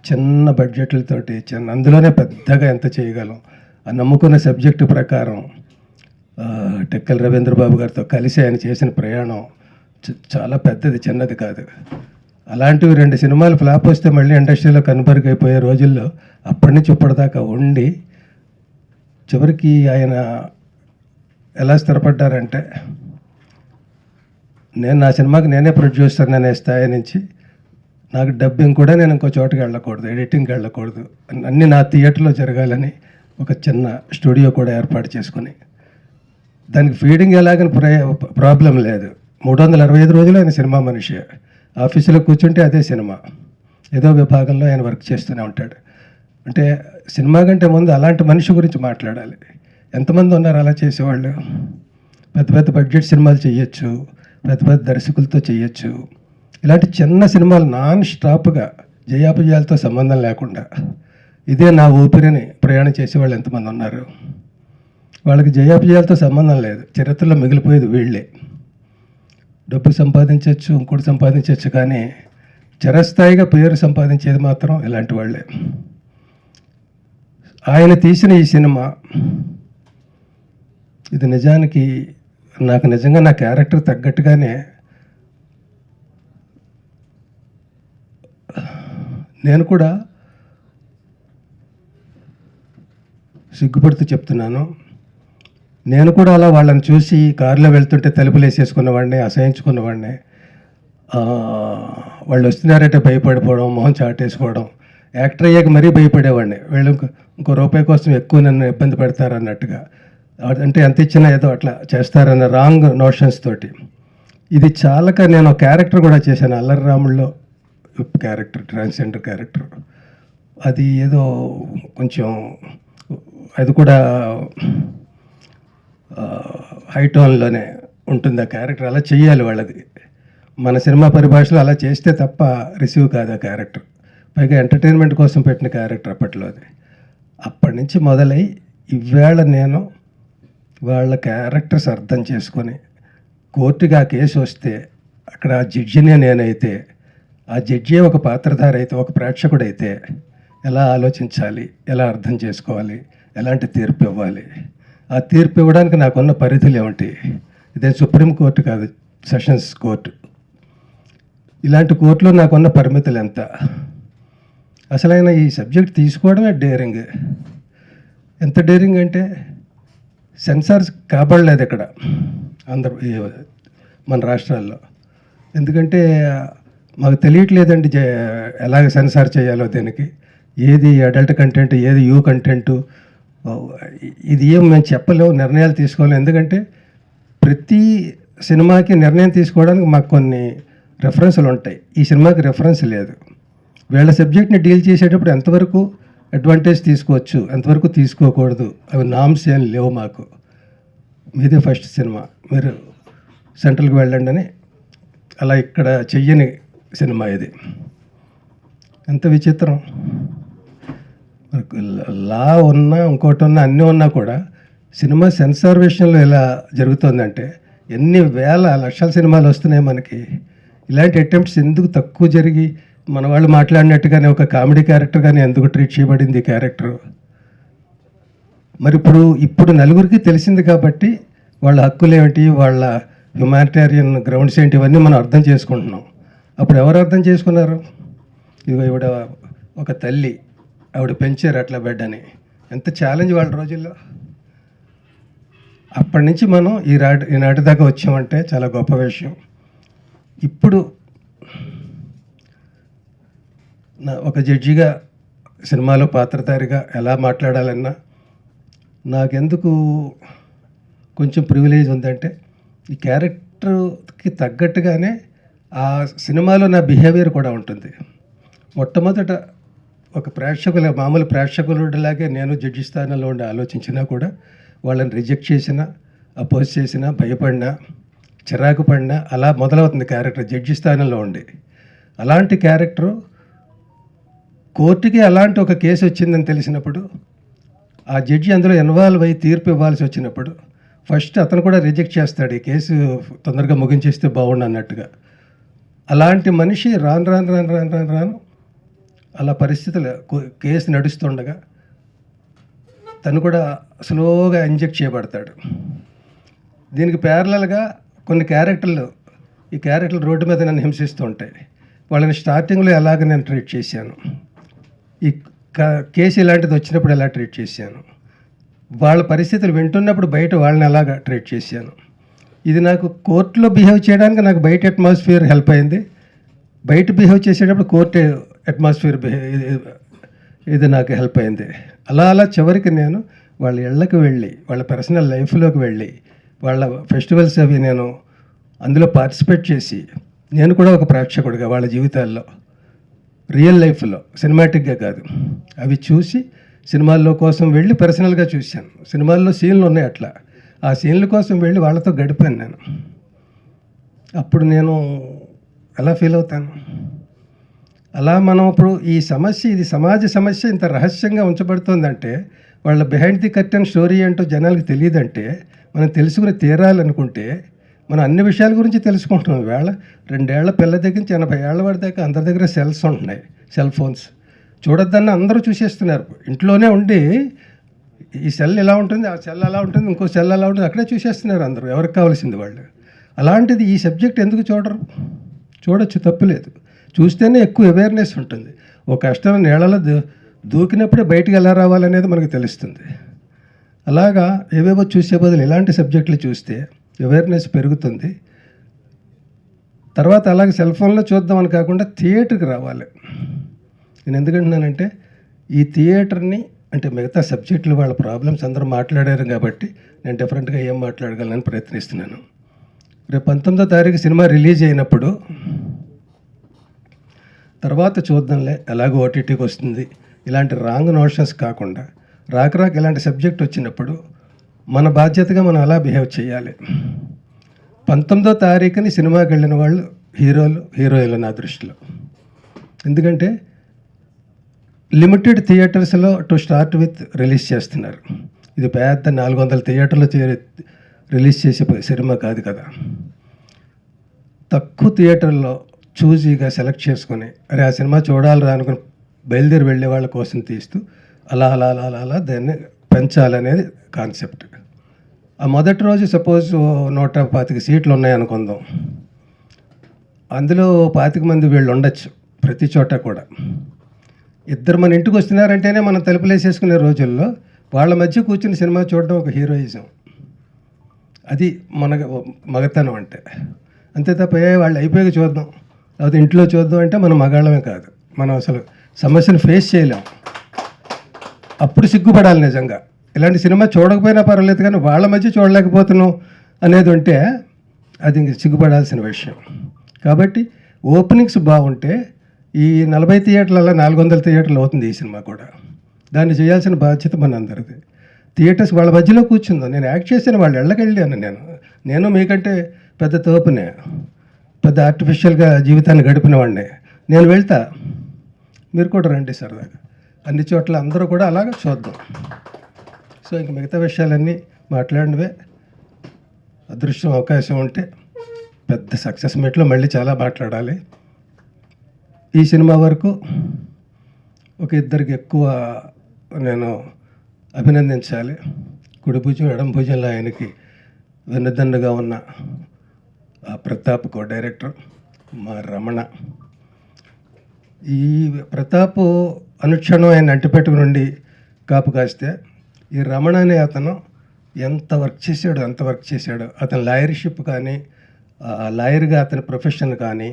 చిన్న బడ్జెట్లతోటి అందులోనే పెద్దగా ఎంత చేయగలం, ఆ నమ్ముకున్న సబ్జెక్టు ప్రకారం టెక్కల్ రవీంద్రబాబు గారితో కలిసి ఆయన చేసిన ప్రయాణం చాలా పెద్దది, చిన్నది కాదు. అలాంటివి 2 సినిమాలు ఫ్లాప్ వస్తే మళ్ళీ ఇండస్ట్రీలో కనుమరుగైపోయే రోజుల్లో అప్పటి నుంచి ఇప్పటిదాకా ఉండి చివరికి ఆయన ఎలా స్థిరపడ్డారంటే, నేను నా సినిమాకి నేనే ప్రొడ్యూసర్ అనే స్థాయి నుంచి నాకు డబ్బింగ్ కూడా నేను ఇంకో చోటుకి వెళ్ళకూడదు, ఎడిటింగ్కి వెళ్ళకూడదు, అన్నీ నా థియేటర్లో జరగాలని ఒక చిన్న స్టూడియో కూడా ఏర్పాటు చేసుకుని, దానికి ఫీడింగ్ ఎలాగని ప్రాబ్లం లేదు. 365 రోజులు ఆయన సినిమా మనిషి. ఆఫీసులో కూర్చుంటే అదే సినిమా, ఏదో విభాగంలో ఆయన వర్క్ చేస్తూనే ఉంటాడు. అంటే సినిమా కంటే ముందు అలాంటి మనిషి గురించి మాట్లాడాలి. ఎంతమంది ఉన్నారు అలా చేసేవాళ్ళు? పెద్ద పెద్ద బడ్జెట్ సినిమాలు చేయొచ్చు, పెద్ద పెద్ద దర్శకులతో చేయొచ్చు. ఇలాంటి చిన్న సినిమాలు నాన్ స్టాప్గా జయాపజయాలతో సంబంధం లేకుండా ఇదే నా ఊపిరిని ప్రయాణం చేసేవాళ్ళు ఎంతమంది ఉన్నారు? వాళ్ళకి జయాపజయాలతో సంబంధం లేదు, చరిత్రలో మిగిలిపోయేది వీళ్ళే. డబ్బు సంపాదించవచ్చు, ఇంకోటి సంపాదించవచ్చు, కానీ చిరస్థాయిగా పేరు సంపాదించేది మాత్రం ఇలాంటి వాళ్ళే. ఆయన తీసిన ఈ సినిమా ఇది నిజానికి నాకు నిజంగా నా క్యారెక్టర్ తగ్గట్టుగానే నేను కూడా సిగ్గుపడుతూ చెప్తున్నాను, నేను కూడా అలా వాళ్ళని చూసి కారులో వెళ్తుంటే తలుపులు వేసేసుకున్నవాడిని, అసహించుకున్నవాడిని. వాళ్ళు వస్తున్నారంటే భయపడిపోవడం, మొహం చాటేసుకోవడం, యాక్టర్ అయ్యాక మరీ భయపడేవాడిని. వీళ్ళు ఇంకో రూపాయి కోసం ఎక్కువ నన్ను ఇబ్బంది పెడతారు అన్నట్టుగా, అంటే ఎంత ఇచ్చినా ఏదో అట్లా చేస్తారన్న రాంగ్ నోషన్స్ తోటి. ఇది చాలక నేను క్యారెక్టర్ కూడా చేశాను, అల్లరి రాముల్లో క్యారెక్టర్, ట్రాన్స్జెండర్ క్యారెక్టర్. అది ఏదో కొంచెం అది కూడా హైటోన్లోనే ఉంటుంది ఆ క్యారెక్టర్. అలా చెయ్యాలి వాళ్ళది. మన సినిమా పరిభాషలో అలా చేస్తే తప్ప రిసీవ్ కాదు ఆ క్యారెక్టర్. పైగా ఎంటర్టైన్మెంట్ కోసం పెట్టిన క్యారెక్టర్ అప్పట్లో అది. అప్పటి నుంచి మొదలై ఇవాళ నేను వాళ్ళ క్యారెక్టర్స్ అర్థం చేసుకొని కోర్టుగా ఆ కేసు వస్తే అక్కడ ఆ జడ్జినే నేనైతే, ఆ జడ్జి ఒక పాత్రధారి అయితే, ఒక ప్రేక్షకుడైతే ఎలా ఆలోచించాలి, ఎలా అర్థం చేసుకోవాలి, ఎలాంటి తీర్పు ఇవ్వాలి, ఆ తీర్పు ఇవ్వడానికి నాకున్న పరిధులు ఏమిటి? ఇదే సుప్రీంకోర్టు కాదు, సెషన్స్ కోర్టు. ఇలాంటి కోర్టులో నాకున్న పరిమితులు ఎంత? అసలైన ఈ సబ్జెక్ట్ తీసుకోవడమే డేరింగ్. ఎంత డేరింగ్ అంటే సెన్సార్స్ కాబడలేదు ఇక్కడ మన రాష్ట్రాల్లో. ఎందుకంటే మాకు తెలియట్లేదండి ఎలాగ సెన్సార్ చేయాలో, దీనికి ఏది అడల్ట్ కంటెంట్, ఏది యూ కంటెంటు, ఇది ఏం మేము చెప్పలేము, నిర్ణయాలు తీసుకోలేము. ఎందుకంటే ప్రతి సినిమాకి నిర్ణయం తీసుకోవడానికి మాకు కొన్ని రెఫరెన్స్లు ఉంటాయి. ఈ సినిమాకి రెఫరెన్స్ లేదు. వీళ్ళ సబ్జెక్ట్ని డీల్ చేసేటప్పుడు ఎంతవరకు అడ్వాంటేజ్ తీసుకోవచ్చు, ఎంతవరకు తీసుకోకూడదు, అవి నామ్స్ ఏం లేవు మాకు. మీదే ఫస్ట్ సినిమా, మీరు సెంట్రల్కి వెళ్ళండి అని అలా ఇక్కడ చెయ్యని సినిమా ఇది. ఎంత విచిత్రం. లా ఉన్నా ఇంకోటి ఉన్నా అన్నీ ఉన్నా కూడా సినిమా సెన్సార్ విషయంలో ఎలా జరుగుతుందంటే ఎన్ని వేల లక్షల సినిమాలు వస్తున్నాయి మనకి. ఇలాంటి అటెంప్ట్స్ ఎందుకు తక్కువ జరిగి మన వాళ్ళు మాట్లాడినట్టుగానే ఒక కామెడీ క్యారెక్టర్ కానీ ఎందుకు ట్రీట్ చేయబడింది ఈ క్యారెక్టర్? మరి ఇప్పుడు నలుగురికి తెలిసింది కాబట్టి వాళ్ళ హక్కులు ఏమిటి, వాళ్ళ హ్యుమానిటేరియన్ గ్రౌండ్స్ ఏంటి, ఇవన్నీ మనం అర్థం చేసుకుంటున్నాం. అప్పుడు ఎవరు అర్థం చేసుకున్నారు? ఇదిగో ఇవిడ ఒక తల్లి, ఆవిడ పెంచారు అట్లా బిడ్డని. ఎంత ఛాలెంజ్ వాళ్ళ రోజుల్లో. అప్పటి నుంచి మనం ఈనాటి దాకా వచ్చామంటే చాలా గొప్ప విషయం. ఇప్పుడు ఒక జడ్జిగా సినిమాలో పాత్రధారిగా ఎలా మాట్లాడాలన్నా నాకెందుకు కొంచెం ప్రివిలేజ్ ఉందంటే ఈ క్యారెక్టర్కి తగ్గట్టుగానే ఆ సినిమాలో నా బిహేవియర్ కూడా ఉంటుంది. మొట్టమొదట ఒక మామూలు ప్రేక్షకుడిలాగే నేను జడ్జి స్థానంలో ఉండి ఆలోచించినా కూడా వాళ్ళని రిజెక్ట్ చేసినా, అపోజ్ చేసినా, భయపడినా, చిరాకు పడినా అలా మొదలవుతుంది క్యారెక్టర్ జడ్జి స్థానంలో ఉండి. అలాంటి క్యారెక్టరు కోర్టుకి అలాంటి ఒక కేసు వచ్చిందని తెలిసినప్పుడు ఆ జడ్జి అందులో ఇన్వాల్వ్ అయ్యి తీర్పు ఇవ్వాల్సి వచ్చినప్పుడు ఫస్ట్ అతను కూడా రిజెక్ట్ చేస్తాడు, ఈ కేసు తొందరగా ముగించేస్తే బాగుండు అన్నట్టుగా. అలాంటి మనిషి రాను అలా పరిస్థితులు కేసు నడుస్తుండగా తను కూడా స్లోగా ఇంజెక్ట్ చేయబడతాడు. దీనికి ప్యారలల్గా కొన్ని క్యారెక్టర్లు, ఈ క్యారెక్టర్లు రోడ్డు మీద నన్ను హింసిస్తూ ఉంటాయి. వాళ్ళని స్టార్టింగ్లో ఎలాగ నేను ట్రీట్ చేశాను, ఈ కేసు ఇలాంటిది వచ్చినప్పుడు ఎలా ట్రీట్ చేశాను, వాళ్ళ పరిస్థితులు వింటున్నప్పుడు బయట వాళ్ళని ఎలాగ ట్రీట్ చేశాను. ఇది నాకు కోర్టులో బిహేవ్ చేయడానికి నాకు బయట అట్మాస్ఫియర్ హెల్ప్ అయింది. బయట బిహేవ్ చేసేటప్పుడు కోర్టు అట్మాస్ఫియర్ ఇది నాకు హెల్ప్ అయింది. అలా చివరికి నేను వాళ్ళ ఇళ్ళకి వెళ్ళి, వాళ్ళ పర్సనల్ లైఫ్లోకి వెళ్ళి, వాళ్ళ ఫెస్టివల్స్ అవి నేను అందులో పార్టిసిపేట్ చేసి, నేను కూడా ఒక ప్రేక్షకుడిగా వాళ్ళ జీవితాల్లో రియల్ లైఫ్లో సినిమాటిక్గా కాదు అవి చూసి సినిమాల్లో కోసం వెళ్ళి పర్సనల్గా చూశాను. సినిమాల్లో సీన్లు ఉన్నాయి, అట్లా ఆ సీన్ల కోసం వెళ్ళి వాళ్ళతో గడిపాను నేను. అప్పుడు నేను ఎలా ఫీల్ అవుతాను? అలా మనం ఇప్పుడు ఈ సమస్య, ఇది సమాజ సమస్య ఇంత రహస్యంగా ఉంచబడుతుందంటే, వాళ్ళ బిహైండ్ ది కర్టెన్ స్టోరీ ఏంటో జనాలకు తెలియదంటే, మనం తెలుసుకుని తీరాలనుకుంటే మనం అన్ని విషయాల గురించి తెలుసుకుంటున్నాం. వేళ 2 ఏళ్ల పిల్ల దగ్గర నుంచి 80 ఏళ్ల వాడి దాకా అందరి దగ్గర సెల్స్ ఉంటున్నాయి, సెల్ ఫోన్స్. చూడొద్దన్న అందరూ చూసేస్తున్నారు. ఇంట్లోనే ఉండి ఈ సెల్ ఎలా ఉంటుంది, ఆ సెల్ అలా ఉంటుంది, ఇంకో సెల్ అలా ఉంటుంది, అక్కడే చూసేస్తున్నారు అందరూ, ఎవరికి కావాల్సింది వాళ్ళు. అలాంటిది ఈ సబ్జెక్ట్ ఎందుకు చూడరు? చూడొచ్చు, తప్పులేదు. చూస్తేనే ఎక్కువ అవేర్నెస్ ఉంటుంది. ఒక కష్టం నీళ్ళలో దూకినప్పుడే బయటికి ఎలా రావాలనేది మనకు తెలుస్తుంది. అలాగా ఏవేవో చూసే బదులు ఇలాంటి సబ్జెక్టులు చూస్తే అవేర్నెస్ పెరుగుతుంది. తర్వాత అలాగే సెల్ ఫోన్లో చూద్దామని కాకుండా థియేటర్కి రావాలి. నేను ఎందుకంటున్నానంటే ఈ థియేటర్ని, అంటే మిగతా సబ్జెక్టులు వాళ్ళ ప్రాబ్లమ్స్ అందరూ మాట్లాడారు కాబట్టి నేను డిఫరెంట్గా ఏం మాట్లాడగలనని ప్రయత్నిస్తున్నాను. రేపు 19వ తారీఖు సినిమా రిలీజ్ అయినప్పుడు తర్వాత చూద్దాంలే, ఎలాగో ఓటీటీకి వస్తుంది, ఇలాంటి రాంగ్ నోషన్స్ కాకుండా రాక ఇలాంటి సబ్జెక్ట్ వచ్చినప్పుడు మన బాధ్యతగా మనం అలా బిహేవ్ చేయాలి. 19వ తారీఖుని సినిమాకి వెళ్ళిన వాళ్ళు హీరోయిన్లు నా దృష్టిలో. ఎందుకంటే లిమిటెడ్ థియేటర్స్లో టు స్టార్ట్ విత్ రిలీజ్ చేస్తున్నారు. ఇది పెద్ద 400 థియేటర్లో రిలీజ్ చేసే సినిమా కాదు కదా. తక్కువ థియేటర్లో చూజీగా సెలెక్ట్ చేసుకొని, అరే ఆ సినిమా చూడాలి అనుకుని బయలుదేరి వెళ్ళే వాళ్ళ కోసం తీస్తూ అలా దాన్ని పెంచాలనేది కాన్సెప్ట్. ఆ మొదటి రోజు సపోజ్ 125 సీట్లు ఉన్నాయనుకుందాం, అందులో 25 మంది వీళ్ళు ఉండొచ్చు ప్రతి చోట కూడా. ఇద్దరు మన ఇంటికి వస్తున్నారంటేనే మనం తలుపులేసేసుకునే రోజుల్లో వాళ్ళ మధ్య కూర్చుని సినిమా చూడడం ఒక హీరోయిజం. అది మగతనం అంటే. అంతే తప్ప వాళ్ళు అయిపోయాక చూద్దాం, లేకపోతే ఇంట్లో చూద్దాం అంటే మనం మగాళ్ళమే కాదు. మనం అసలు సమస్యను ఫేస్ చేయలేం. అప్పుడు సిగ్గుపడాలి నిజంగా. ఇలాంటి సినిమా చూడకపోయినా పర్వాలేదు, కానీ వాళ్ళ మధ్య చూడలేకపోతున్నాం అనేది ఉంటే అది ఇంక సిగ్గుపడాల్సిన విషయం. కాబట్టి ఓపెనింగ్స్ బాగుంటే ఈ 40 థియేటర్లలో 400 థియేటర్లు అవుతుంది ఈ సినిమా కూడా. దాన్ని చేయాల్సిన బాధ్యత మన అందరిది. థియేటర్స్ వాళ్ళ మధ్యలో కూర్చుందాం. నేను యాక్ట్ చేసిన వాళ్ళు వెళ్ళకెళ్ళాను. నేను మీకంటే పెద్ద తోపునే, పెద్ద ఆర్టిఫిషియల్గా జీవితాన్ని గడిపిన వాడిని. నేను వెళ్తా, మీరు కూడా రండి సరదాగా. అన్ని చోట్ల అందరూ కూడా అలాగ చూద్దాం. సో ఇంక మిగతా విషయాలన్నీ మాట్లాడినవే. అదృష్టం అవకాశం ఉంటే పెద్ద సక్సెస్ మీట్లో మళ్ళీ చాలా మాట్లాడాలి. ఈ సినిమా వరకు ఒక ఇద్దరికి ఎక్కువ నేను అభినందించాలి. కుడి భుజం ఎడం భుజంలో ఆయనకి వెన్నుదన్నుగా ఉన్న ప్రతాప్ కో డైరెక్టర్ మా రమణ. ఈ ప్రతాప్ అనుక్షణం ఆయన అంటిపెట్టుకు నుండి కాపు కాస్తే ఈ రమణ అనే అతను ఎంత వర్క్ చేశాడు. అతని లాయర్షిప్ కానీ, లాయర్గా అతని ప్రొఫెషన్ కానీ,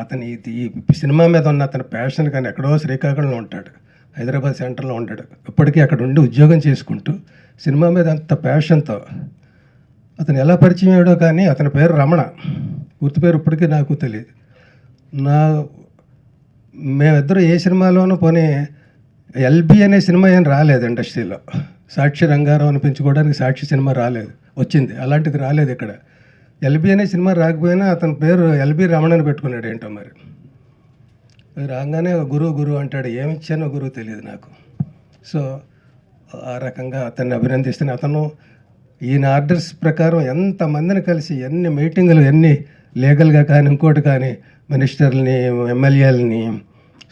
అతని ఈ సినిమా మీద ఉన్న అతని ప్యాషన్ కానీ ఎక్కడో శ్రీకాకుళంలో ఉంటాడు, హైదరాబాద్ సెంటర్లో ఉంటాడు. ఇప్పటికీ అక్కడ ఉండి ఉద్యోగం చేసుకుంటూ సినిమా మీద అంత ప్యాషన్తో అతను ఎలా పరిచయం అయ్యాడో కానీ అతని పేరు రమణ. పూర్తి పేరు ఇప్పటికీ నాకు తెలియదు. మేమిద్దరు ఏ సినిమాలోనూ పోనీ ఎల్బి అనే సినిమా ఏం రాలేదు ఇండస్ట్రీలో. సాక్షి రంగారావు అనిపించుకోవడానికి సాక్షి సినిమా రాలేదు, వచ్చింది. అలాంటిది రాలేదు ఇక్కడ. ఎల్బి అనే సినిమా రాకపోయినా అతని పేరు ఎల్బి రమణని పెట్టుకున్నాడు. ఏంటో మరి రాగానే గురువు అంటాడు. ఏమిచ్చానో గురువు తెలియదు నాకు. సో ఆ రకంగా అతన్ని అభినందిస్తున్న అతను ఈయన ఆర్డర్స్ ప్రకారం ఎంతమందిని కలిసి ఎన్ని మీటింగులు, ఎన్ని లీగల్గా కానీ ఇంకోటి కానీ మినిస్టర్ని, ఎమ్మెల్యేలని,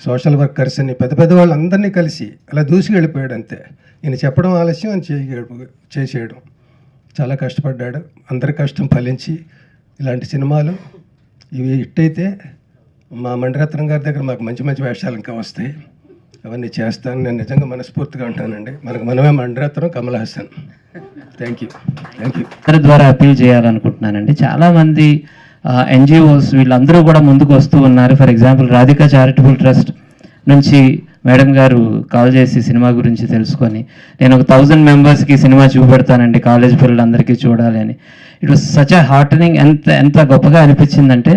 సోషల్ వర్కర్స్ని, పెద్ద వాళ్ళందరినీ కలిసి అలా దూసుకెళ్ళిపోయాడు అంతే. ఈయన చెప్పడం ఆలస్యం అని చేసేయడం. చాలా కష్టపడ్డాడు. అందరి కష్టం ఫలించి ఇలాంటి సినిమాలు ఇవి హిట్ అయితే మా మణిరత్నం గారి దగ్గర మాకు మంచి మంచి వేషాలు ఇంకా వస్తాయి. అవన్నీ చేస్తాను. నేను నిజంగా మనస్ఫూర్తిగా ఉంటానండి. మనమే మణిరత్నం, కమల్ హాసన్. Thank you. అందరి ద్వారా అపీల్ చేయాలనుకుంటున్నానండి. చాలామంది ఎన్జిఓస్ వీళ్ళందరూ కూడా ముందుకు వస్తూ ఉన్నారు. For example Radhika charitable trust నుంచి మేడం గారు కాల్ చేసి సినిమా గురించి తెలుసుకొని, నేను ఒక 1000 మెంబర్స్కి సినిమా చూపెడతానండి, కాలేజ్ పిల్లలందరికీ చూడాలి అని. It was such a heartening. ఎంత గొప్పగా అనిపించిందంటే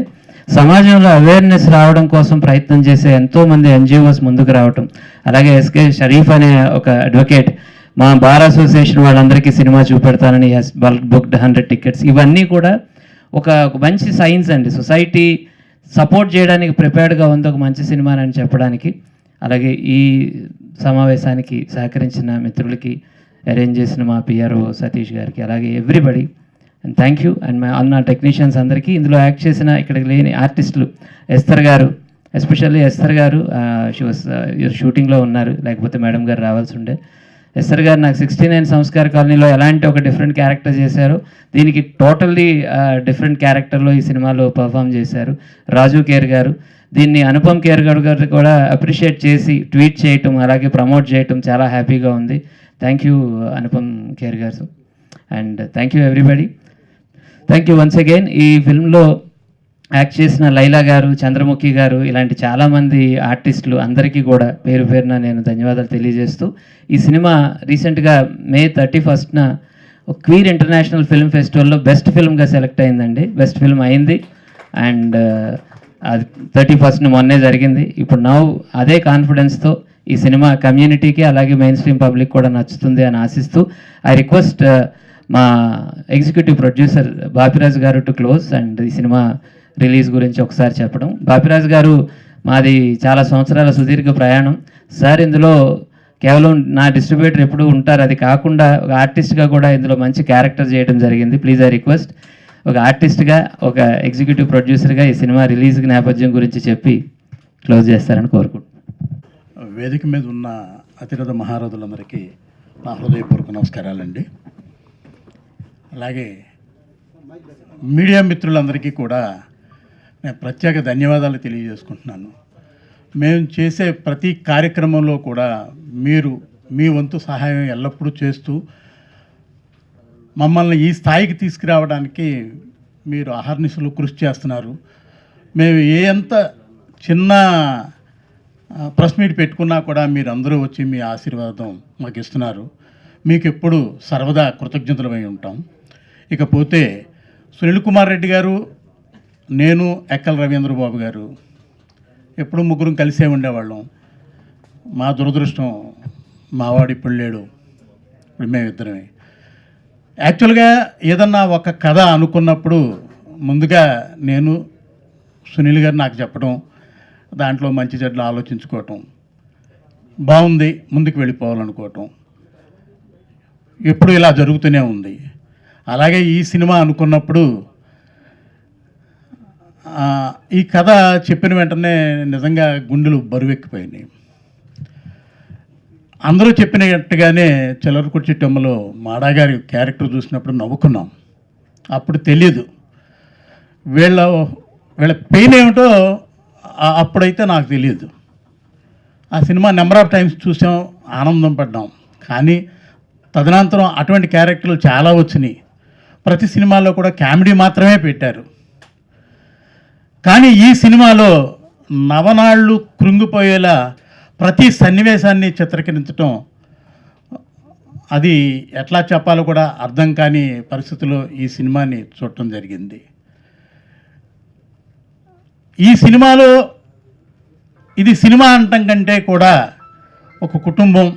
సమాజంలో అవేర్నెస్ రావడం కోసం ప్రయత్నం చేసే ఎంతోమంది ఎన్జిఓస్ ముందుకు రావటం. అలాగే ఎస్కే షరీఫ్ అనే ఒక అడ్వకేట్ మా బార్ అసోసియేషన్ వాళ్ళందరికీ సినిమా చూపెడతానని బల్క్ బుక్డ్ 100 టికెట్స్. ఇవన్నీ కూడా ఒక మంచి సైన్స్ అండి. సొసైటీ సపోర్ట్ చేయడానికి ప్రిపేర్డ్గా ఉంది ఒక మంచి సినిమా అని చెప్పడానికి. అలాగే ఈ సమావేశానికి సహకరించిన మిత్రులకి, అరేంజ్ చేసిన మా పిఆర్ఓ సతీష్ గారికి, అలాగే everybody and thank you. And అన్న టెక్నీషియన్స్ అందరికీ, ఇందులో యాక్ట్ చేసిన ఇక్కడికి లేని ఆర్టిస్టులు, ఎస్తర్ గారు, ఎస్పెషల్లీ ఎస్తర్ గారు షీ వాస్ షూటింగ్లో ఉన్నారు, లేకపోతే మేడం గారు రావాల్సి ఉండే. ఎస్ఆర్ గారు నాకు 69 సంస్కార కాలనీలో ఎలాంటి ఒక డిఫరెంట్ క్యారెక్టర్ చేశారు, దీనికి టోటల్లీ డిఫరెంట్ క్యారెక్టర్లో ఈ సినిమాలో పర్ఫామ్ చేశారు. రాజు కేర్ గారు దీన్ని అనుపమ్ కేర్ గారు కూడా అప్రిషియేట్ చేసి ట్వీట్ చేయటం, అలాగే ప్రమోట్ చేయటం చాలా హ్యాపీగా ఉంది. థ్యాంక్ యూ అనుపమ్ కేర్ గారు. And thank you everybody. Thank you once again. ఈ ఫిల్మ్లో యాక్ట్ చేసిన లైలా గారు, చంద్రముఖి గారు, ఇలాంటి చాలామంది ఆర్టిస్టులు అందరికీ కూడా పేరు పేరున నేను ధన్యవాదాలు తెలియజేస్తూ, ఈ సినిమా రీసెంట్గా May 31న క్వీర్ ఇంటర్నేషనల్ ఫిల్మ్ ఫెస్టివల్లో బెస్ట్ ఫిల్మ్గా సెలెక్ట్ అయిందండి. బెస్ట్ ఫిల్మ్ అయింది. అండ్ అది 31న మొన్నే జరిగింది. ఇప్పుడు అదే కాన్ఫిడెన్స్తో ఈ సినిమా కమ్యూనిటీకి అలాగే మెయిన్ స్ట్రీమ్ పబ్లిక్ కూడా నచ్చుతుంది అని ఆశిస్తూ, ఐ రిక్వెస్ట్ మా ఎగ్జిక్యూటివ్ ప్రొడ్యూసర్ బాపిరాజు గారు టు క్లోజ్ అండ్ ఈ సినిమా రిలీజ్ గురించి ఒకసారి చెప్పడం. బాపిరాజు గారు మాది చాలా సంవత్సరాల సుదీర్ఘ ప్రయాణం సార్. ఇందులో కేవలం నా డిస్ట్రిబ్యూటర్ ఎప్పుడు ఉంటారు, అది కాకుండా ఒక ఆర్టిస్ట్గా కూడా ఇందులో మంచి క్యారెక్టర్ చేయడం జరిగింది. ప్లీజ్ ఐ రిక్వెస్ట్ ఒక ఆర్టిస్ట్గా, ఒక ఎగ్జిక్యూటివ్ ప్రొడ్యూసర్గా ఈ సినిమా రిలీజ్ నేపథ్యం గురించి చెప్పి క్లోజ్ చేస్తారని కోరుకుంటున్నాను. వేదిక మీద ఉన్న అతిరథ మహారథులందరికీ నా హృదయపూర్వక నమస్కారాలండి. అలాగే మీడియా మిత్రులందరికీ కూడా నేను ప్రత్యేక ధన్యవాదాలు తెలియజేసుకుంటున్నాను. మేము చేసే ప్రతి కార్యక్రమంలో కూడా మీరు మీ వంతు సహాయం ఎల్లప్పుడూ చేస్తూ మమ్మల్ని ఈ స్థాయికి తీసుకురావడానికి మీరు అహర్నిశలు కృషి చేస్తున్నారు. మేము ఎంత చిన్న ప్రెస్ మీట్ పెట్టుకున్నా కూడా మీరు అందరూ వచ్చి మీ ఆశీర్వాదం మాకు ఇస్తున్నారు. మీకు ఎప్పుడు సర్వదా కృతజ్ఞతలమై ఉంటాం. ఇకపోతే సునీల్ కుమార్ రెడ్డి గారు, నేను, ఎక్కల రవీంద్రబాబు గారు ఎప్పుడు ముగ్గురం కలిసే ఉండేవాళ్ళం. మా దురదృష్టం మావాడు ఇప్పుడు లేడు, ఇప్పుడు మేమిద్దరమే. యాక్చువల్గా ఏదన్నా ఒక కథ అనుకున్నప్పుడు ముందుగా నేను సునీల్ గారు నాకు చెప్పడం, దాంట్లో మంచి చెడ్లు ఆలోచించుకోవటం, బాగుంది, ముందుకు వెళ్ళిపోవాలనుకోవటం ఎప్పుడు ఇలా జరుగుతూనే ఉంది. అలాగే ఈ సినిమా అనుకున్నప్పుడు ఈ కథ చెప్పిన వెంటనే నిజంగా గుండెలు బరువెక్కిపోయినాయి. అందరూ చెప్పినట్టుగానే చిల్లరకుర్చిట్టమ్మలో మాడాగారి క్యారెక్టర్ చూసినప్పుడు నవ్వుకున్నాం. అప్పుడు తెలియదు వీళ్ళ పెయిన్ ఏమిటో అప్పుడైతే నాకు తెలియదు. ఆ సినిమా నెంబర్ ఆఫ్ టైమ్స్ చూసాం, ఆనందం పడ్డాం. కానీ తదనంతరం అటువంటి క్యారెక్టర్లు చాలా వచ్చినాయి. ప్రతి సినిమాలో కూడా కామెడీ మాత్రమే పెట్టారు. కానీ ఈ సినిమాలో నవనాళ్ళు కృంగిపోయేలా ప్రతి సన్నివేశాన్ని చిత్రీకరించడం, అది ఎట్లా చెప్పాలో కూడా అర్థం కాని పరిస్థితుల్లో ఈ సినిమాని చూడటం జరిగింది. ఈ సినిమాలో ఇది సినిమా అనటం కంటే కూడా ఒక కుటుంబం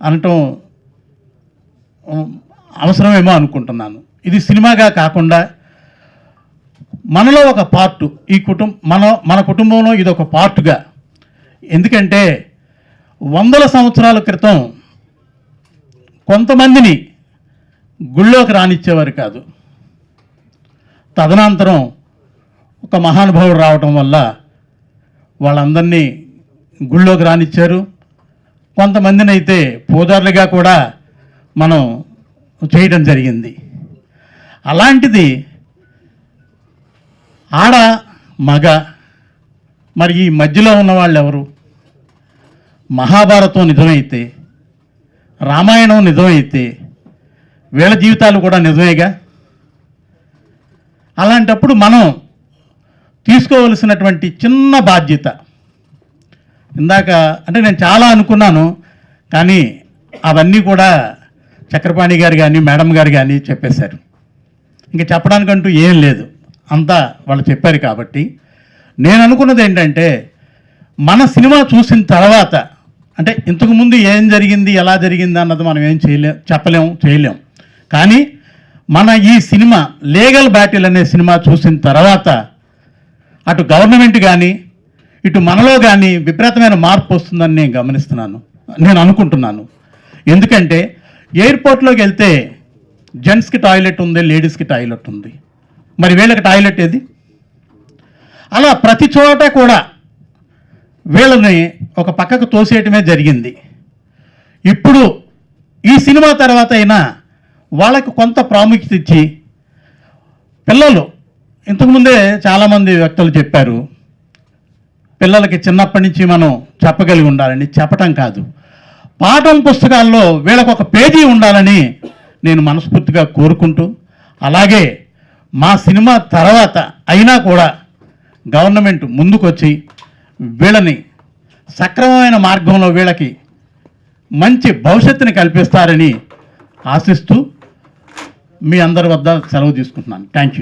అనటం అవసరమేమో అనుకుంటున్నాను. ఇది సినిమాగా కాకుండా మనలో ఒక పార్టు, ఈ మన కుటుంబంలో ఇది ఒక పార్టుగా. ఎందుకంటే 100 సంవత్సరాల క్రితం కొంతమందిని గుళ్ళోకి రానిచ్చేవారు కాదు. తదనంతరం ఒక మహానుభావుడు రావటం వల్ల వాళ్ళందరినీ గుళ్ళోకి రానిచ్చారు. కొంతమందిని అయితే పూజారులుగా కూడా మనం చేయడం జరిగింది. అలాంటిది ఆడ మగ, మరి ఈ మధ్యలో ఉన్న వాళ్ళు ఎవరు? మహాభారతం నిజమైతే, రామాయణం నిజమైతే వీళ్ళ జీవితాలు కూడా నిజమేగా. అలాంటప్పుడు మనం తీసుకోవలసినటువంటి చిన్న బాధ్యత, ఇందాక అంటే నేను చాలా అనుకున్నాను, కానీ అవన్నీ కూడా చక్రపాణి గారు కానీ మేడం గారు కానీ చెప్పేశారు. ఇంకా చెప్పడానికంటూ ఏం లేదు, అంతా వాళ్ళు చెప్పారు. కాబట్టి నేను అనుకున్నది ఏంటంటే, మన సినిమా చూసిన తర్వాత, అంటే ఇంతకుముందు ఏం జరిగింది, ఎలా జరిగింది అన్నది మనం ఏం చేయలేం. కానీ మన ఈ సినిమా లీగల్ బ్యాటిల్ అనే సినిమా చూసిన తర్వాత అటు గవర్నమెంట్ కానీ ఇటు మనలో కానీ విపరీతమైన మార్పు వస్తుందని నేను అనుకుంటున్నాను. ఎందుకంటే ఎయిర్పోర్ట్లోకి వెళ్తే జెంట్స్కి టాయిలెట్ ఉంది, లేడీస్కి టాయిలెట్ ఉంది, మరి వీళ్ళకి టాయిలెట్ ఏది? అలా ప్రతి చోట కూడా వీళ్ళని ఒక పక్కకు తోసేయటమే జరిగింది. ఇప్పుడు ఈ సినిమా తర్వాత అయినా వాళ్ళకి కొంత ప్రాముఖ్యత ఇచ్చి, పిల్లలు ఇంతకుముందే చాలామంది వ్యక్తులు చెప్పారు, పిల్లలకి చిన్నప్పటి నుంచి మనం చెప్పగలిగి ఉండాలని. చెప్పటం కాదు, పాఠం పుస్తకాల్లో వీళ్ళకు ఒక పేజీ ఉండాలని నేను మనస్ఫూర్తిగా కోరుకుంటూ, అలాగే మా సినిమా తర్వాత అయినా కూడా గవర్నమెంట్ ముందుకొచ్చి వీళ్ళని సక్రమమైన మార్గంలో వీళ్ళకి మంచి భవిష్యత్తుని కల్పిస్తారని ఆశిస్తూ మీ అందరి వద్ద సెలవు తీసుకుంటున్నాను. Thank you.